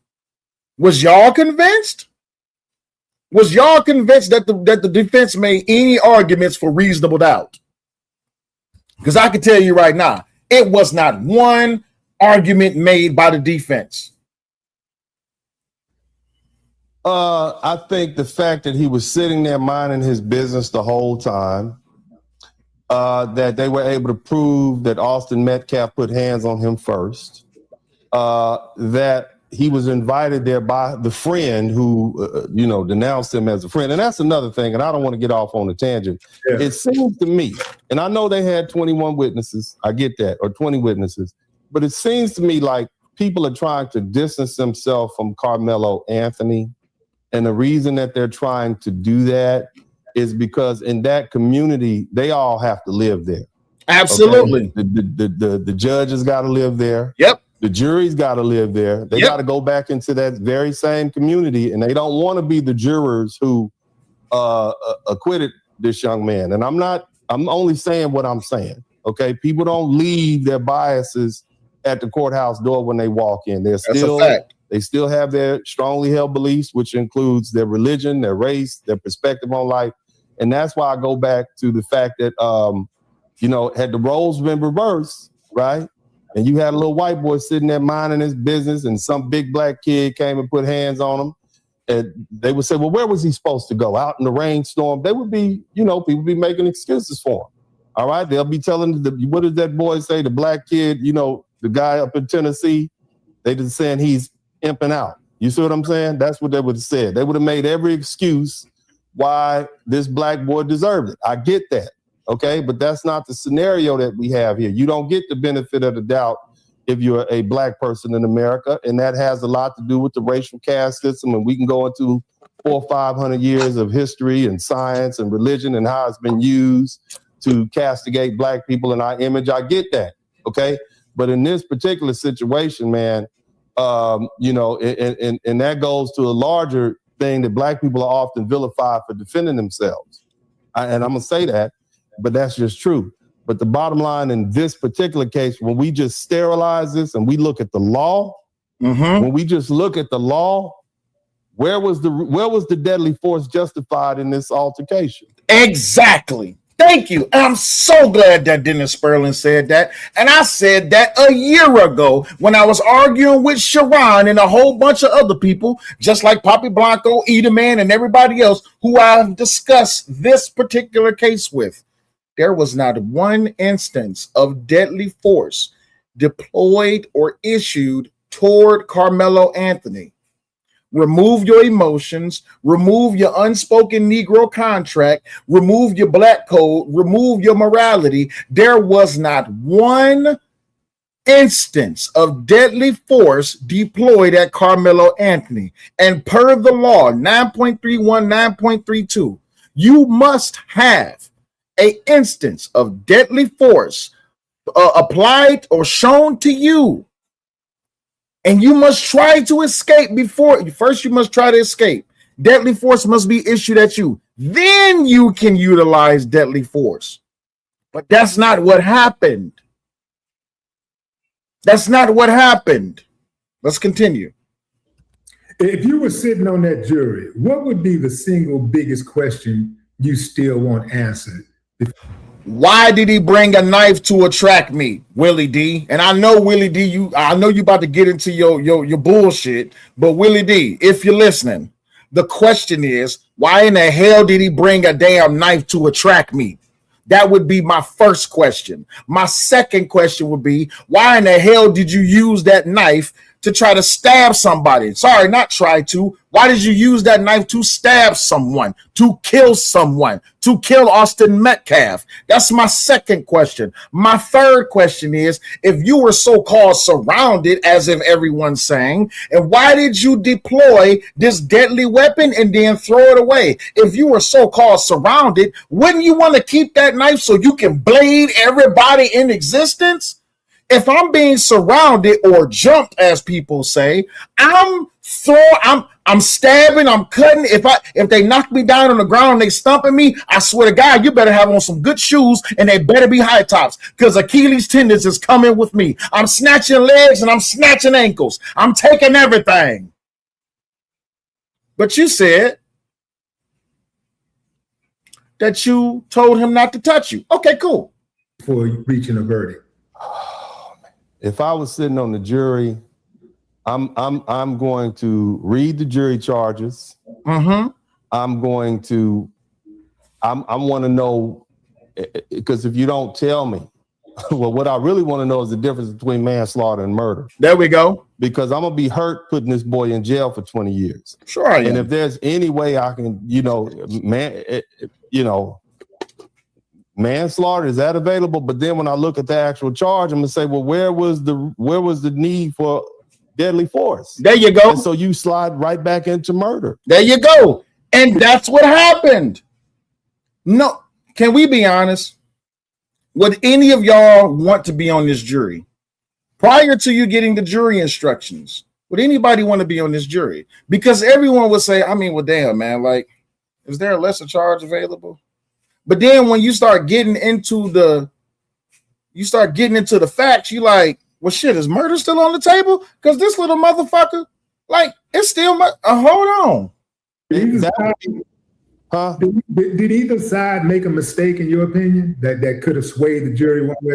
Was y'all convinced? Was y'all convinced that the defense made any arguments for reasonable doubt? Because I can tell you right now, it was not one argument made by the defense. I think the fact that he was sitting there minding his business the whole time, that they were able to prove that Austin Metcalf put hands on him first, that he was invited there by the friend who, denounced him as a friend. And that's another thing, and I don't want to get off on a tangent. Yeah. It seems to me, and I know they had 21 witnesses, I get that, or 20 witnesses, but it seems to me like people are trying to distance themselves from Karmelo Anthony. And the reason that they're trying to do that is because in that community, they all have to live there. Absolutely. Okay? The judges got to live there. Yep. The jury's got to live there. They got to go back into that very same community, and they don't want to be the jurors who acquitted this young man. And I'm only saying what I'm saying. Okay, people don't leave their biases at the courthouse door when they walk in. They still have their strongly held beliefs, which includes their religion, their race, their perspective on life. And that's why I go back to the fact that, had the roles been reversed, right? And you had a little white boy sitting there minding his business and some big black kid came and put hands on him. And they would say, well, where was he supposed to go? Out in the rainstorm? They would be, people be making excuses for him. All right. They'll be telling what did that boy say? The black kid, the guy up in Tennessee, they just saying he's imping out. You see what I'm saying? That's what they would have said. They would have made every excuse why this black boy deserved it. I get that. Okay, but that's not the scenario that we have here. You don't get the benefit of the doubt if you're a black person in America, and that has a lot to do with the racial caste system, and we can go into 400 or 500 years of history and science and religion and how it's been used to castigate black people in our image. I get that, okay? But in this particular situation, man, and that goes to a larger thing that black people are often vilified for defending themselves. And I'm going to say that, but that's just true. But the bottom line in this particular case, when we just sterilize this and we look at the law, when we just look at the law, where was the deadly force justified in this altercation? Exactly. Thank you. I'm so glad that Dennis Sperling said that. And I said that a year ago when I was arguing with Sharon and a whole bunch of other people, just like Poppy Blanco, Edelman, and everybody else who I've discussed this particular case with. There was not one instance of deadly force deployed or issued toward Karmelo Anthony. Remove your emotions, remove your unspoken Negro contract, remove your black code, remove your morality. There was not one instance of deadly force deployed at Karmelo Anthony. And per the law, 9.31, 9.32, you must have an instance of deadly force applied or shown to you. And you must try to escape before. First, you must try to escape. Deadly force must be issued at you. Then you can utilize deadly force. But that's not what happened. That's not what happened. Let's continue. If you were sitting on that jury, what would be the single biggest question you still want answered? Why did he bring a knife to attract me, Willie D? And I know, Willie D, I know you about to get into your bullshit, but Willie D, if you're listening, the question is, why in the hell did he bring a damn knife to attract me? That would be my first question. My second question would be, why in the hell did you use that knife to try to stab somebody? Sorry, not try to. Why did you use that knife to stab someone, to kill someone, to kill Austin Metcalf? That's my second question. My third question is, if you were so-called surrounded, as if everyone's saying, and why did you deploy this deadly weapon and then throw it away? If you were so-called surrounded, wouldn't you want to keep that knife so you can blade everybody in existence? If I'm being surrounded or jumped, as people say, I'm stabbing, I'm cutting. If they knock me down on the ground and they stomping me, I swear to God, you better have on some good shoes and they better be high tops because Achilles tendons is coming with me. I'm snatching legs and I'm snatching ankles. I'm taking everything. But you said that you told him not to touch you. Okay, cool. Before reaching a verdict. If I was sitting on the jury I'm going to read the jury charges. Mm-hmm. I want to know, because if you don't tell me, well, what I really want to know is the difference between manslaughter and murder. There we go. Because I'm gonna be hurt putting this boy in jail for 20 years. Sure I am. And if there's any way I can, manslaughter, is that available? But then when I look at the actual charge, I'm gonna say, well, where was the need for deadly force? There you go. And so you slide right back into murder. There you go. And that's what happened. No, can we be honest? Would any of y'all want to be on this jury? Prior to you getting the jury instructions, would anybody want to be on this jury? Because everyone would say, I mean, well, damn, man, like, is there a lesser charge available? But then when you start getting into the facts, you like, well, shit, is murder still on the table? Because this little motherfucker, like, it's still, hold on. Did either side make a mistake in your opinion that could have swayed the jury one way?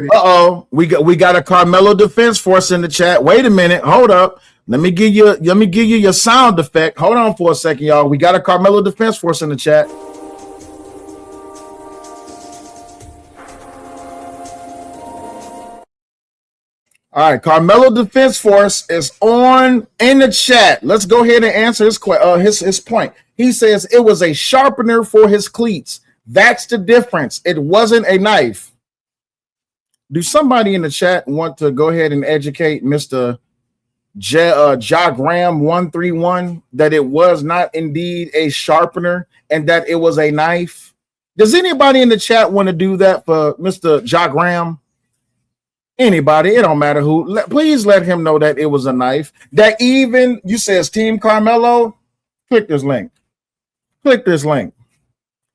We got a Karmelo defense force in the chat. Wait a minute, hold up. Let me give you your sound effect. Hold on for a second, y'all. We got a Karmelo defense force in the chat. All right, Karmelo Defense Force is in the chat. Let's go ahead and answer his point. He says it was a sharpener for his cleats. That's the difference. It wasn't a knife. Do somebody in the chat want to go ahead and educate Mr. Jagram 131 that it was not indeed a sharpener and that it was a knife? Does anybody in the chat want to do that for Mr. Jagram? Anybody, it don't matter who. Please let him know that it was a knife. That even, you says Team Karmelo, click this link. Click this link.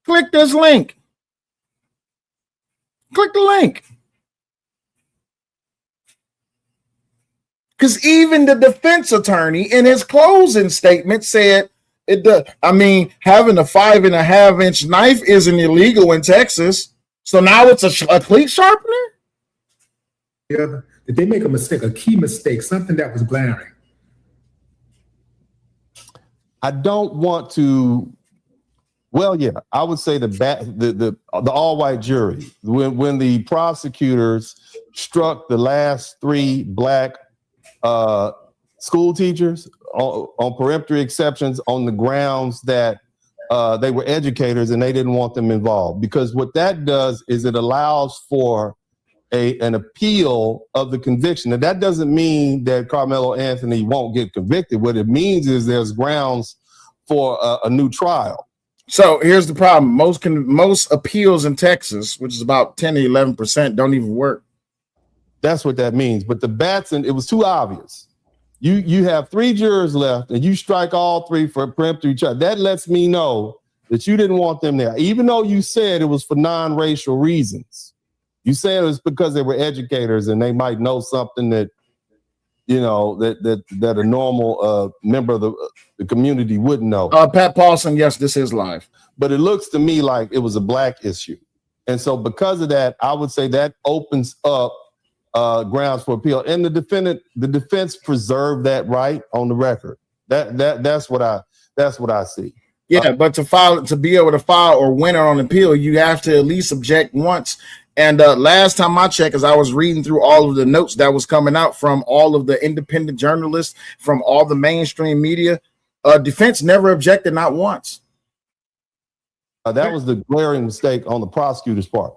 Click this link. Click the link. Because even the defense attorney in his closing statement said, having a 5.5-inch knife isn't illegal in Texas. So now it's a cleat sharpener? Did they make a mistake, a key mistake, something that was glaring? I don't want to. Well, yeah, I would say the all-white jury, when the prosecutors struck the last 3 black school teachers on peremptory exceptions on the grounds that they were educators and they didn't want them involved, because what that does is it allows for an appeal of the conviction. And that doesn't mean that Karmelo Anthony won't get convicted. What it means is there's grounds for a new trial. So here's the problem. Most appeals in Texas, which is about 10 to 11%, don't even work. That's what that means. But the Batson, it was too obvious. You have 3 jurors left and you strike all 3 for peremptory charge. That lets me know that you didn't want them there, even though you said it was for non-racial reasons. You said it was because they were educators and they might know something that, that a normal member of the community wouldn't know. Pat Paulson, yes, this is live. But it looks to me like it was a black issue. And so because of that, I would say that opens up grounds for appeal. And the defense preserved that right on the record. That's what I see. Yeah, but to be able to file or win it on appeal, you have to at least object once. And last time I checked, as I was reading through all of the notes that was coming out from all of the independent journalists, from all the mainstream media, defense never objected, not once. That was the glaring mistake on the prosecutor's part.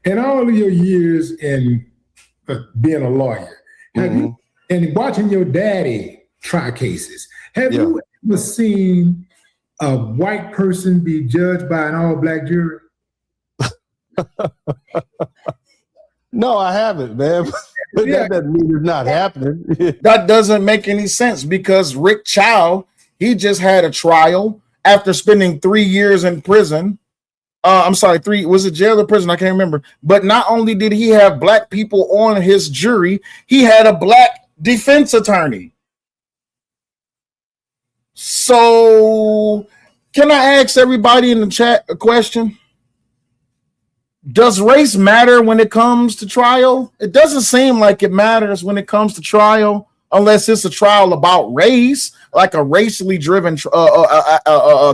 In all of your years in being a lawyer, have you, and watching your daddy try cases, have you ever seen a white person be judged by an all-black jury? No, I haven't, man. But that doesn't mean it's not happening. That doesn't make any sense, because Rick Chow, he just had a trial after spending 3 years in prison. Was it jail or prison? I can't remember. But not only did he have black people on his jury, he had a black defense attorney. So can I ask everybody in the chat a question? Does race matter when it comes to trial? It doesn't seem like it matters when it comes to trial. unless it's a trial about race, like a racially driven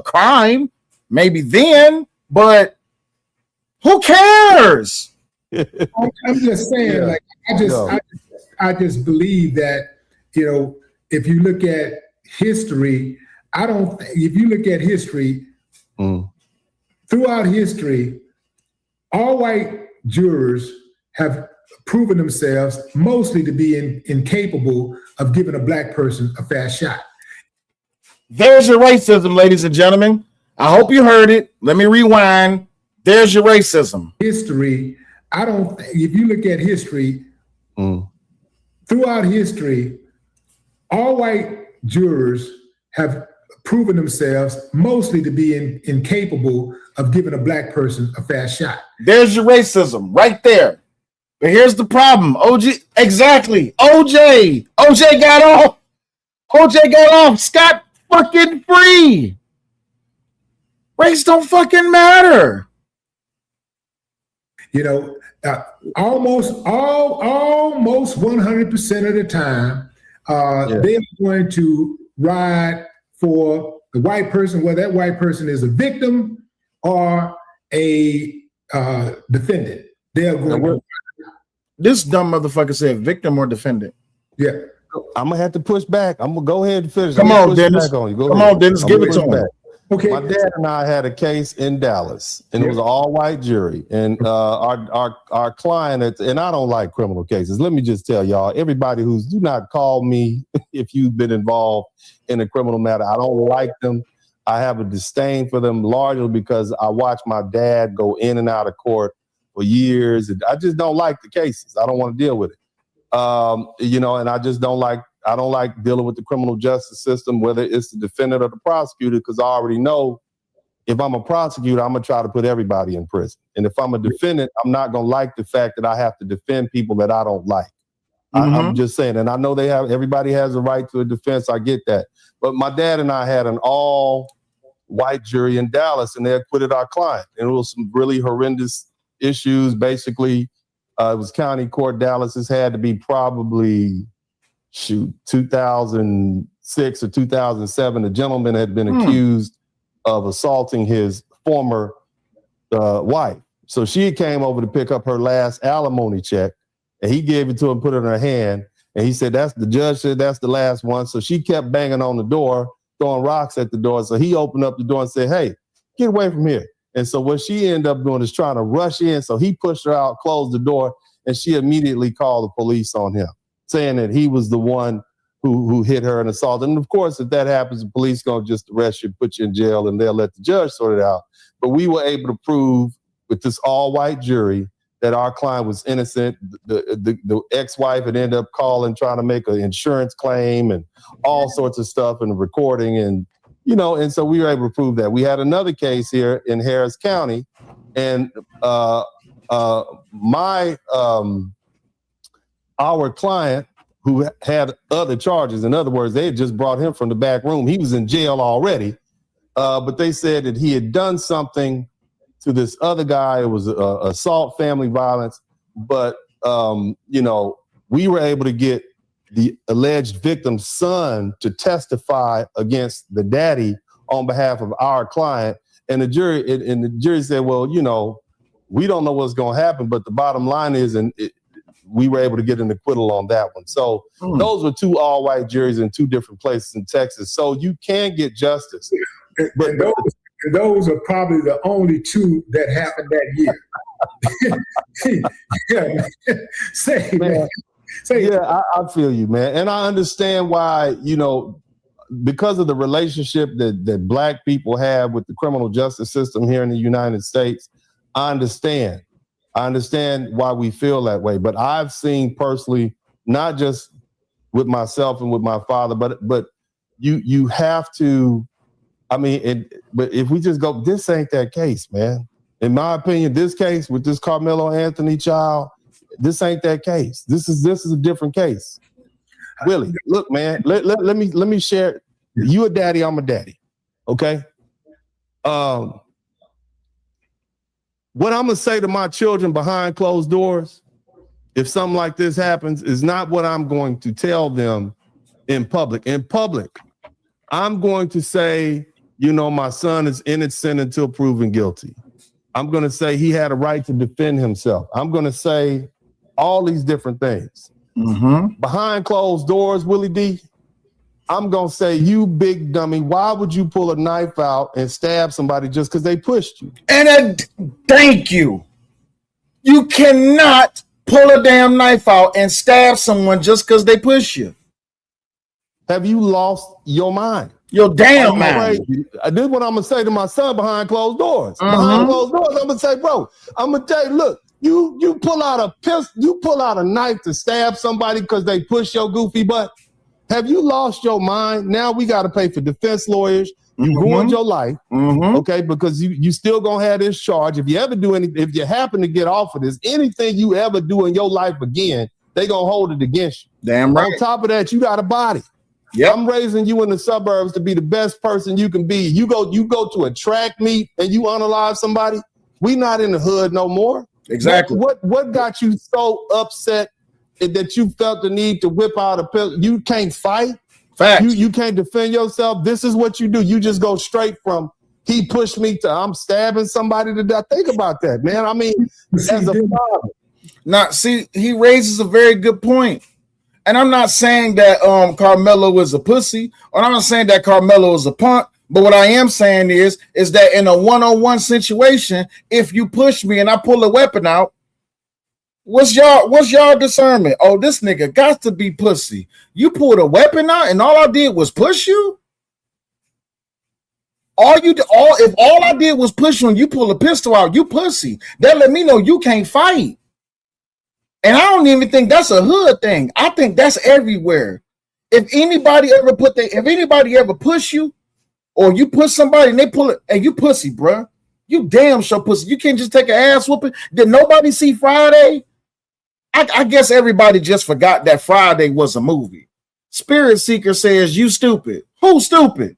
crime, maybe then, but who cares? I'm just saying, like, I just believe that, you know, if you look at history, if you look at history, throughout history, all white jurors have proven themselves mostly to be incapable of giving a black person a fair shot. There's your racism, ladies and gentlemen. I hope you heard it. Let me rewind. There's your racism. History, if you look at history, throughout history, all white jurors have proven themselves mostly to be incapable of giving a black person a fair shot. There's your racism right there. But here's the problem. Exactly. OJ got off. OJ got off scot fucking free. Race don't fucking matter. You know, almost 100% of the time, they're going to ride for the white person, whether that white person is a victim or a defendant. They're going to. This dumb motherfucker said victim or defendant. Yeah. I'm gonna have to push back. I'm gonna go ahead and finish. Come on, Dennis. Come on, Dennis. Give it to him. Okay. My dad and I had a case in Dallas, and it was an all-white jury. And our client, and I don't like criminal cases. Let me just tell y'all, everybody do not call me if you've been involved in a criminal matter. I don't like them. I have a disdain for them largely because I watched my dad go in and out of court for years. And I just don't like the cases. I don't want to deal with it. You know, and I just don't like dealing with the criminal justice system, whether it's the defendant or the prosecutor, because I already know if I'm a prosecutor, I'm going to try to put everybody in prison. And if I'm a defendant, I'm not going to like the fact that I have to defend people that I don't like. I'm just saying, and I know everybody has a right to a defense. I get that. But my dad and I had an all-white jury in Dallas, and they acquitted our client. And it was some really horrendous issues. Basically, it was county court. Dallas has had to be probably 2006 or 2007, a gentleman had been accused of assaulting his former wife. So she came over to pick up her last alimony check, and he gave it to her and put it in her hand. And he said, the judge said that's the last one. So she kept banging on the door, throwing rocks at the door. So he opened up the door and said, hey, get away from here. And so what she ended up doing is trying to rush in. So he pushed her out, closed the door, and she immediately called the police on him, saying that he was the one who hit her and assaulted. And of course, if that happens, the police gonna just arrest you, put you in jail, and they'll let the judge sort it out. But we were able to prove with this all-white jury that our client was innocent. The ex-wife had ended up calling, trying to make an insurance claim and all sorts of stuff in the recording. And, you know, and so we were able to prove that. We had another case here in Harris County, and our client, who had other charges, in other words, they had just brought him from the back room. He was in jail already, but they said that he had done something to this other guy. It was assault, family violence. But, you know, we were able to get the alleged victim's son to testify against the daddy on behalf of our client. And the jury said, well, you know, we don't know what's going to happen, but the bottom line is, we were able to get an acquittal on that one. So those were two all-white juries in two different places in Texas. So you can get justice. But those are probably the only two that happened that year. I feel you, man. And I understand why, you know, because of the relationship that Black people have with the criminal justice system here in the United States, I understand why we feel that way. But I've seen personally, not just with myself and with my father, but you have to, I mean, but if we just go, this ain't that case, man. In my opinion, this case with this Karmelo Anthony child, this ain't that case. This is a different case. Willie, look, man, let me share. You a daddy, I'm a daddy. Okay? What I'm gonna say to my children behind closed doors, if something like this happens, is not what I'm going to tell them in public. In public, I'm going to say, you know, my son is innocent until proven guilty. I'm going to say he had a right to defend himself. I'm going to say all these different things. Behind closed doors, Willie D, I'm going to say, you big dummy, why would you pull a knife out and stab somebody just because they pushed you? And thank you. You cannot pull a damn knife out and stab someone just because they push you. Have you lost your mind? Your damn mind. This is what I'm going to say to my son behind closed doors. Behind closed doors, I'm going to say, bro, I'm going to tell you, look, you pull out a pistol, you pull out a knife to stab somebody because they push your goofy butt. Have you lost your mind? Now we got to pay for defense lawyers. You ruined your life, okay? Because you still gonna have this charge. If you ever do anything, if you happen to get off of this, anything you ever do in your life again, they gonna hold it against you. Damn right. On top of that, you got a body. Yeah, I'm raising you in the suburbs to be the best person you can be. You go to a track meet and you unalive somebody. We not in the hood no more. Exactly. What got you so upset that you felt the need to whip out a pistol? You can't fight. Facts. You can't defend yourself. This is what you do. You just go straight from he pushed me to I'm stabbing somebody to death. Think about that, man. I mean, as a father. Now, see, he raises a very good point. And I'm not saying that Karmelo is a pussy, or I'm not saying that Karmelo is a punk. But what I am saying is that in a one-on-one situation, if you push me and I pull a weapon out, what's y'all discernment? Oh, this nigga got to be pussy. You pulled a weapon out and all I did was push you? If all I did was push you and you pull a pistol out, you pussy. That let me know you can't fight. And I don't even think that's a hood thing. I think that's everywhere. If anybody ever push you, or you push somebody and they pull it, and you pussy, bruh. You damn sure pussy. You can't just take an ass whooping. Did nobody see Friday? I guess everybody just forgot that Friday was a movie. Spirit Seeker says, you stupid. Who's stupid?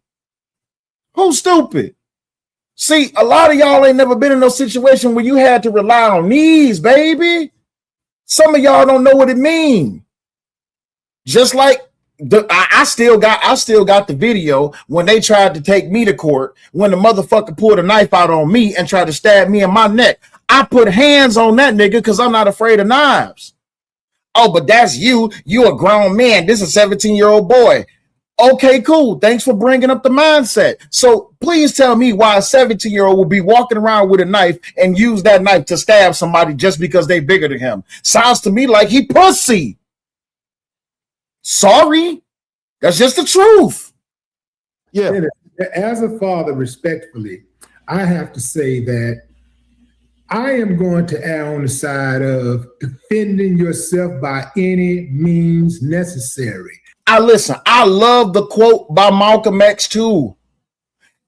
Who's stupid? See, a lot of y'all ain't never been in no situation where you had to rely on knees, baby. Some of y'all don't know what it means. Just like I still got the video when they tried to take me to court, when the motherfucker pulled a knife out on me and tried to stab me in my neck. I put hands on that nigga because I'm not afraid of knives. Oh, but that's you. You a grown man. This is a 17-year-old boy. Okay, cool. Thanks for bringing up the mindset. So please tell me why a 17-year-old will be walking around with a knife and use that knife to stab somebody just because they bigger than him. Sounds to me like he pussy. Sorry. That's just the truth. Yeah. As a father, respectfully, I have to say that I am going to err on the side of defending yourself by any means necessary. I love the quote by Malcolm X too.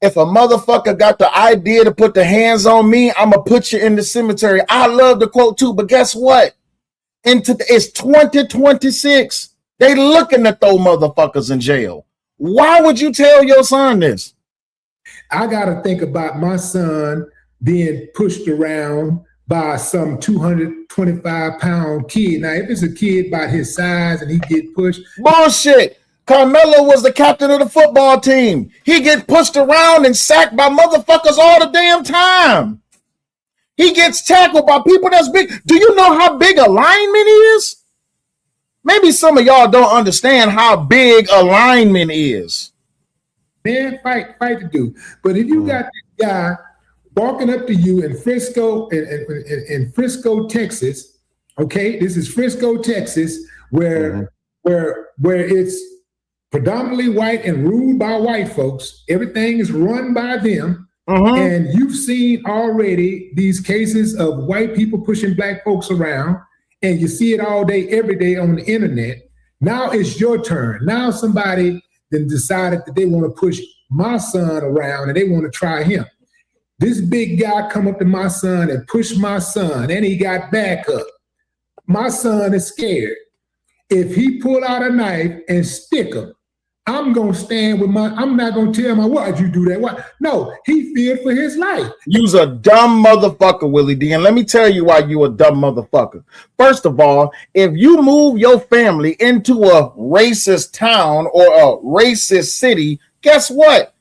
If a motherfucker got the idea to put the hands on me, I'm going to put you in the cemetery. I love the quote too, but guess what? It's 2026. They looking to throw motherfuckers in jail. Why would you tell your son this? I got to think about my son being pushed around by some 225-pound kid. Now, if it's a kid about his size and he get pushed. Bullshit. Karmelo was the captain of the football team. He get pushed around and sacked by motherfuckers all the damn time. He gets tackled by people that's big. Do you know how big a lineman is? Maybe some of y'all don't understand how big a lineman is. Man, fight to do. But if you got this guy walking up to you in Frisco, in Frisco, Texas, okay, this is Frisco, Texas, where it's predominantly white and ruled by white folks. Everything is run by them. And you've seen already these cases of white people pushing black folks around, and you see it all day, every day on the internet. Now it's your turn. Now somebody then decided that they want to push my son around and they want to try him. This big guy come up to my son and push my son, and he got back up. My son is scared. If he pull out a knife and stick him, I'm gonna stand with I'm not gonna tell my why'd you do that? Why? No, he feared for his life. You's a dumb motherfucker, Willie D. And let me tell you why you a dumb motherfucker. First of all, if you move your family into a racist town or a racist city, guess what?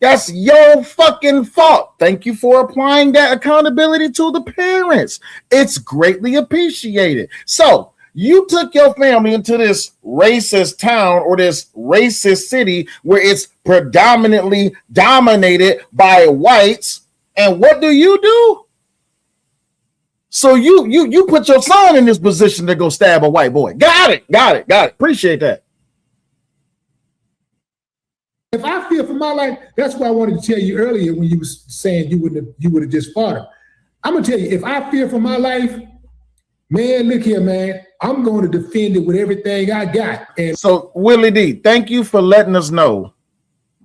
That's your fucking fault. Thank you for applying that accountability to the parents. It's greatly appreciated. So, you took your family into this racist town or this racist city where it's predominantly dominated by whites. And what do? So you put your son in this position to go stab a white boy. Got it. Appreciate that. If I fear for my life, that's why I wanted to tell you earlier when you were saying you would have just fought him. I'm gonna tell you, if I fear for my life, man, look here, man. I'm going to defend it with everything I got. And so, Willie D, thank you for letting us know.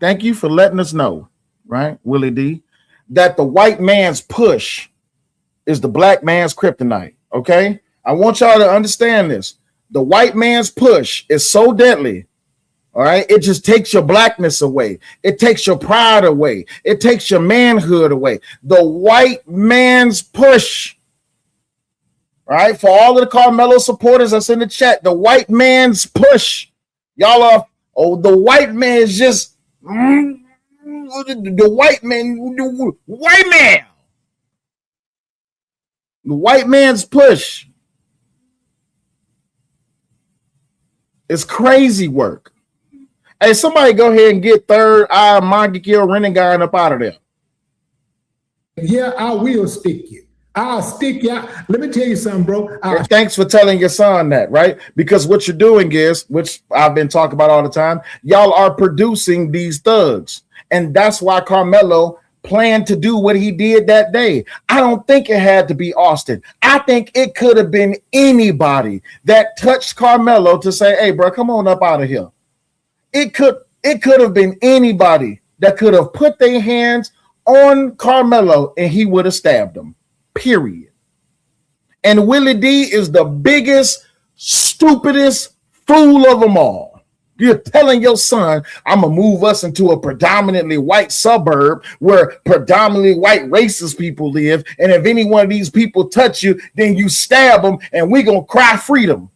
Thank you for letting us know, right, Willie D, that the white man's push is the black man's kryptonite, okay? I want y'all to understand this. The white man's push is so deadly, all right? It just takes your blackness away. It takes your pride away. It takes your manhood away. The white man's push. All right, for all of the Karmelo supporters that's in the chat, the white man's push. Y'all are, the white man is just, the white man. The white man's push is crazy work. Hey, somebody go ahead and get Third Eye Magikil Renegade up out of there. Yeah, I will stick you. I'll stick you out. Let me tell you something, bro. Thanks for telling your son that, right? Because what you're doing is, which I've been talking about all the time, y'all are producing these thugs. And that's why Karmelo planned to do what he did that day. I don't think it had to be Austin. I think it could have been anybody that touched Karmelo to say, hey, bro, come on up out of here. It could have been anybody that could have put their hands on Karmelo and he would have stabbed them. Period. And Willie D is the biggest, stupidest fool of them all. You're telling your son, I'm going to move us into a predominantly white suburb where predominantly white racist people live. And if any one of these people touch you, then you stab them and we're going to cry freedom.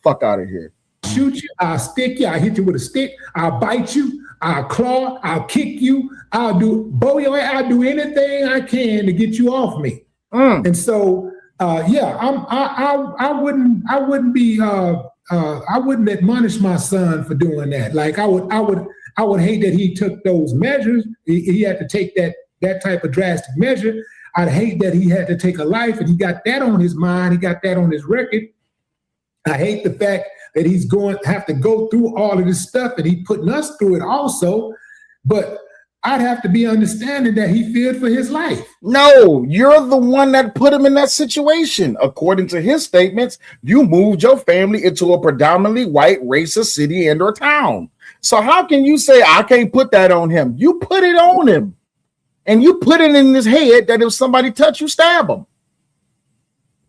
Fuck out of here. Shoot you, I'll stick you, I'll hit you with a stick, I'll bite you, I'll claw, I'll kick you, I'll do anything I can to get you off me. And so, I wouldn't admonish my son for doing that. Like I would hate that he took those measures. He had to take that type of drastic measure. I'd hate that he had to take a life, and he got that on his mind. He got that on his record. I hate the fact that he's going to have to go through all of this stuff, and he putting us through it also. But I'd have to be understanding that he feared for his life. No, you're the one that put him in that situation. According to his statements, you moved your family into a predominantly white racist city and or town. So how can you say I can't put that on him? You put it on him. And you put it in his head that if somebody touch you, stab him.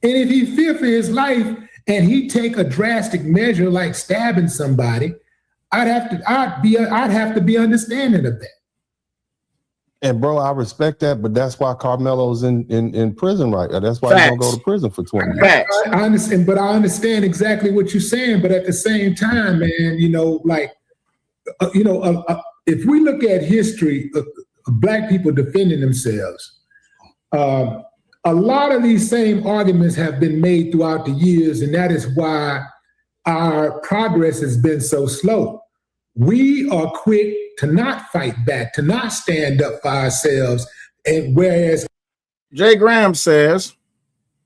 And if he feared for his life and he take a drastic measure like stabbing somebody, I'd have to be understanding of that. And bro, I respect that, but that's why Karmelo's in prison right now. That's why he's gonna go to prison for 20 years. I understand, but I understand exactly what you're saying. But at the same time, man, if we look at history of Black people defending themselves, a lot of these same arguments have been made throughout the years, and that is why our progress has been so slow. We are quick to not fight back, to not stand up for ourselves. And whereas Jay Graham says,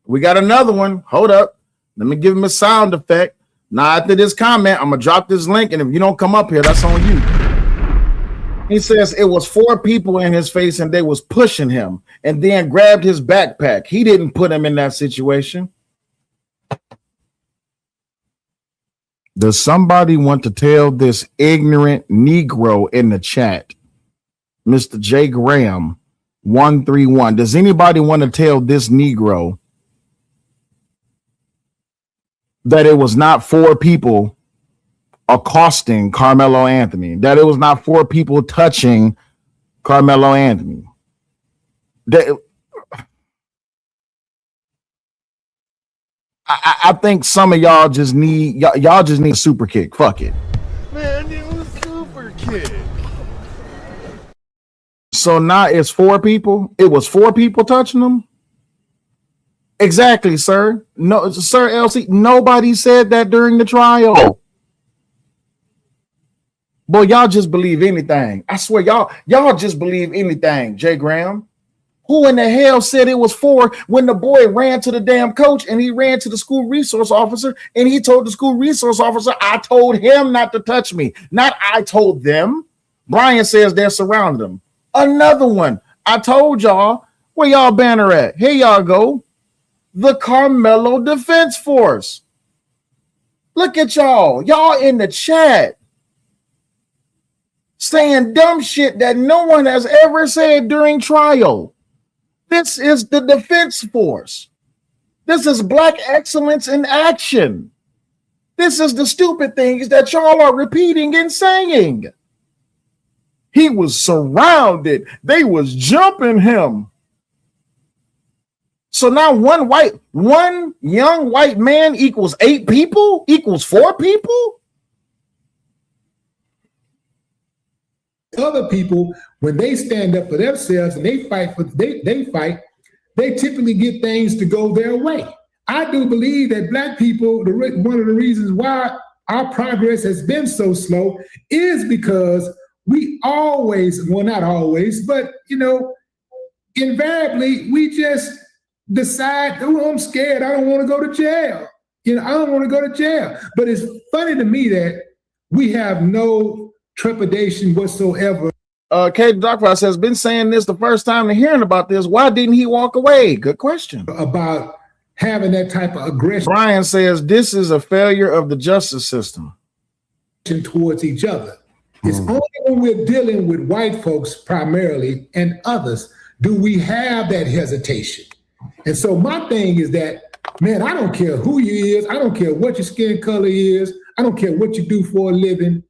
we got another one. Hold up. Let me give him a sound effect. Now, after this comment, I'm going to drop this link. And if you don't come up here, that's on you. He says it was 4 people in his face and they was pushing him and then grabbed his backpack. He didn't put him in that situation. Does somebody want to tell this ignorant Negro in the chat, Mr. J. Graham 131? Does anybody want to tell this Negro that it was not 4 people accosting Carmelo Anthony, that it was not 4 people touching Carmelo Anthony. I think some of y'all just need y'all just need a super kick. Fuck it. Man, it was super kick. So now it's 4 people. It was 4 people touching them. Exactly, sir. No, Sir LC. Nobody said that during the trial. Boy, y'all just believe anything. I swear, y'all just believe anything. Jay Graham. Who in the hell said it was 4 when the boy ran to the damn coach and he ran to the school resource officer and he told the school resource officer, I told him not to touch me. Not I told them. Brian says they're surrounding him. Another one. I told y'all. Where y'all banner at? Here y'all go. The Karmelo Defense Force. Look at y'all. Y'all in the chat saying dumb shit that no one has ever said during trial. This is the Defense Force. This is Black excellence in action. This is the stupid things that y'all are repeating and saying. He was surrounded. They was jumping him. So now one young white man equals 8 people, equals 4 people. Other people, when they stand up for themselves and they fight, they typically get things to go their way. I do believe that Black people, one of the reasons why our progress has been so slow is because we always, well, not always, but, invariably, we just decide, oh, I'm scared. I don't want to go to jail. I don't want to go to jail. But it's funny to me that we have no trepidation whatsoever. Kate Dockford says, been saying this the first time to hearing about this. Why didn't he walk away? Good question. About having that type of aggression. Brian says, this is a failure of the justice system. Towards each other. It's only when we're dealing with white folks primarily and others do we have that hesitation. And so my thing is that, man, I don't care who you is. I don't care what your skin color is. I don't care what you do for a living.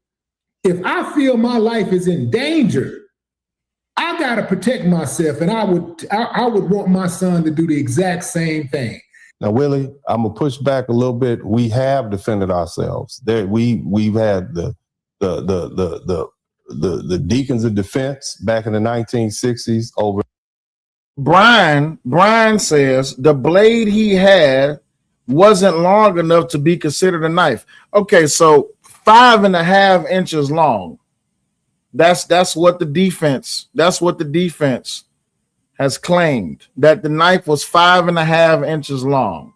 If I feel my life is in danger, I got to protect myself. And I would want my son to do the exact same thing. Now, Willie, I'm gonna push back a little bit. We have defended ourselves. We've had the deacons of defense back in the 1960s over. Brian says the blade he had wasn't long enough to be considered a knife. Okay, so 5.5 inches long. That's what the defense has claimed, that the knife was 5.5 inches long.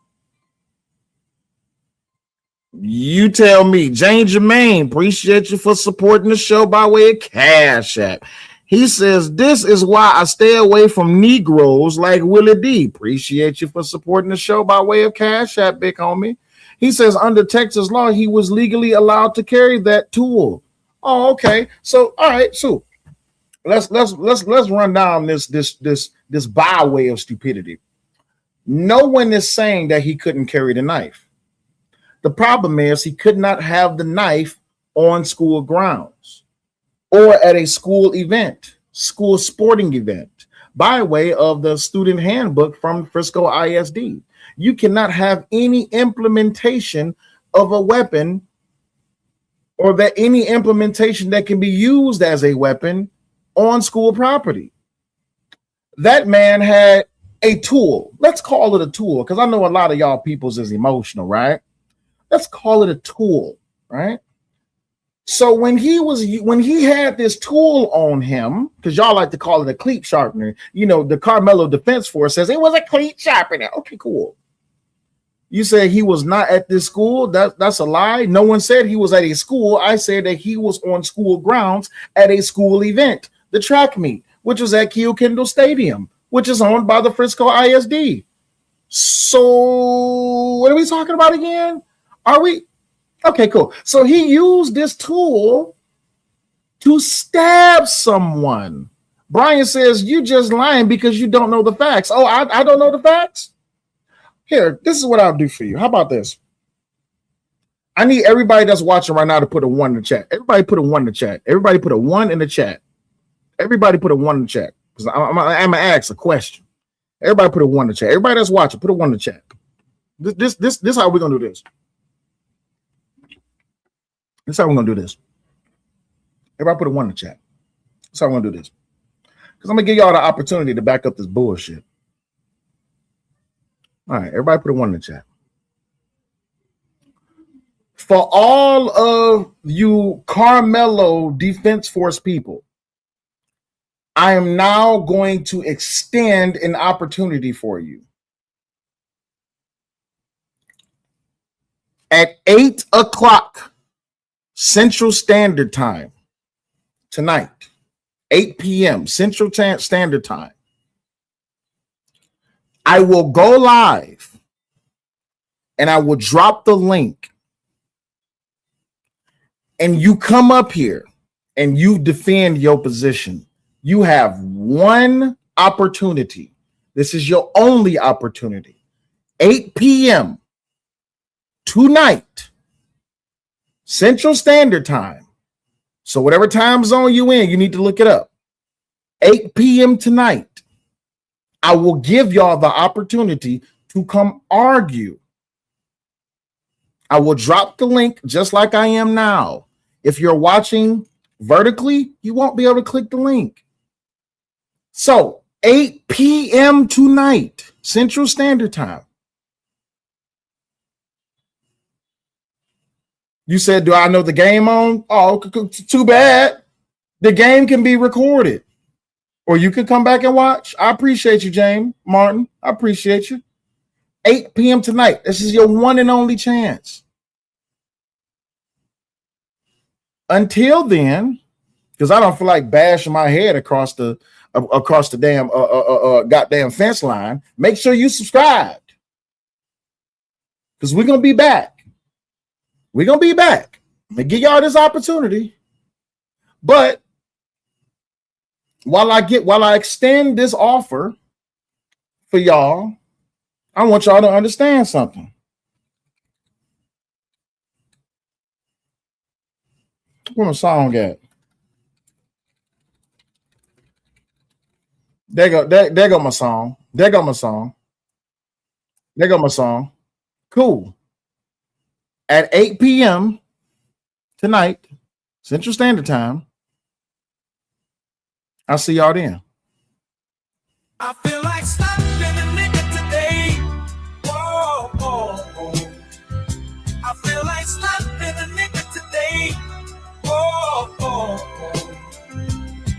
You tell me. Jane Jermaine, appreciate you for supporting the show by way of Cash App. He says, this is why I stay away from Negroes like Willie D. Appreciate you for supporting the show by way of Cash App, big homie. He says, under Texas law, he was legally allowed to carry that tool. Oh, okay. So, all right. So let's run down this byway of stupidity. No one is saying that he couldn't carry the knife. The problem is he could not have the knife on school grounds or at a school event, school sporting event, by way of the student handbook from Frisco ISD. You cannot have any implementation of a weapon or that any implementation that can be used as a weapon on school property. That man had a tool. Let's call it a tool, because I know a lot of y'all peoples is emotional, right? Let's call it a tool, right? So when he had this tool on him, because y'all like to call it a cleat sharpener, the Karmelo Defense Force says it was a cleat sharpener. Okay, cool. You say he was not at this school. That's a lie. No one said he was at a school. I said that he was on school grounds at a school event, the track meet, which was at Kiel Kendall Stadium, which is owned by the Frisco ISD. So what are we talking about again? Are we? Okay, cool. So he used this tool to stab someone. Brian says, you just lying because you don't know the facts. Oh, I don't know the facts? Here, this is what I'll do for you. How about this? I need everybody that's watching right now to put a 1 in the chat. Everybody put a 1 in the chat. Everybody put a 1 in the chat. Everybody put a 1 in the chat. Because I'm going to ask a question. Everybody put a 1 in the chat. Everybody that's watching, put a 1 in the chat. This is how we're going to do this. This is how we're going to do this. Everybody put a 1 in the chat. That's how we're going to do this. Because I'm going to give y'all the opportunity to back up this bullshit. All right, everybody put a 1 in the chat. For all of you Karmelo Defense Force people, I am now going to extend an opportunity for you. At 8 o'clock Central Standard Time tonight, 8 p.m. Central Standard Time, I will go live and I will drop the link. And you come up here and you defend your position. You have one opportunity. This is your only opportunity. 8 p.m. tonight, Central Standard Time. So whatever time zone you in, you need to look it up. 8 p.m. tonight, I will give y'all the opportunity to come argue. I will drop the link just like I am now. If you're watching vertically, you won't be able to click the link. So 8 p.m. tonight, Central Standard Time. You said, do I know the game on? Oh, too bad. The game can be recorded. Or you can come back and watch. I appreciate you, James Martin. I appreciate you. 8 p.m. tonight. This is your one and only chance. Until then, because I don't feel like bashing my head across the damn goddamn fence line, make sure you subscribe. Because we're gonna be back. We're gonna be back. I'm gonna give y'all this opportunity. But while I extend this offer for y'all, I want y'all to understand something. Where my song at? There go my song. There go my song. There go my song. Cool. At 8 p.m. tonight, Central Standard Time, I'll see y'all then. I feel like slapping a nigga today. Whoa, whoa, whoa. I feel like slapping a nigga today. Whoa, whoa, whoa.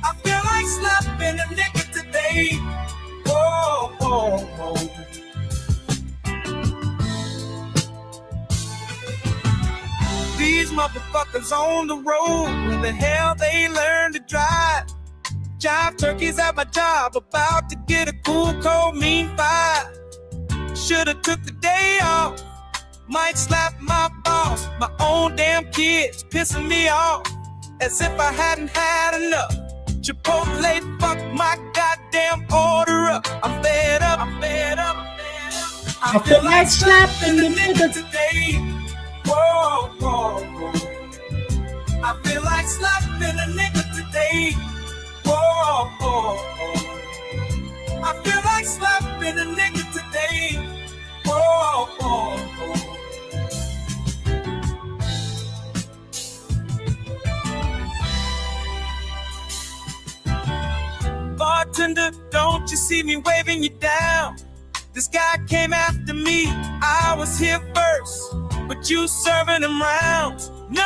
I feel like slapping a nigga today. Whoa, whoa, whoa. These motherfuckers on the road, where the hell they learn to drive? Jive turkeys at my job, about to get a cool, cold, mean five. Should've took the day off. Might slap my boss, my own damn kids pissing me off. As if I hadn't had enough. Chipotle, fuck my goddamn order up. I'm fed up, I'm fed up, I'm fed up. I feel like slapping the nigga today. Whoa, whoa, whoa. I feel like slapping a nigga today. Whoa, whoa, whoa. I feel like slapping a nigga today. Whoa, whoa, whoa. Bartender, don't you see me waving you down? This guy came after me, I was here first, but you serving him rounds. No,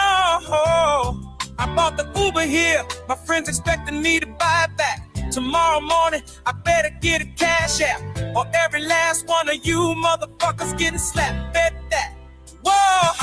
I bought the Uber here, my friends expecting me to buy it back. Tomorrow morning, I better get a cash app, or every last one of you motherfuckers getting slapped. Bet that. Whoa,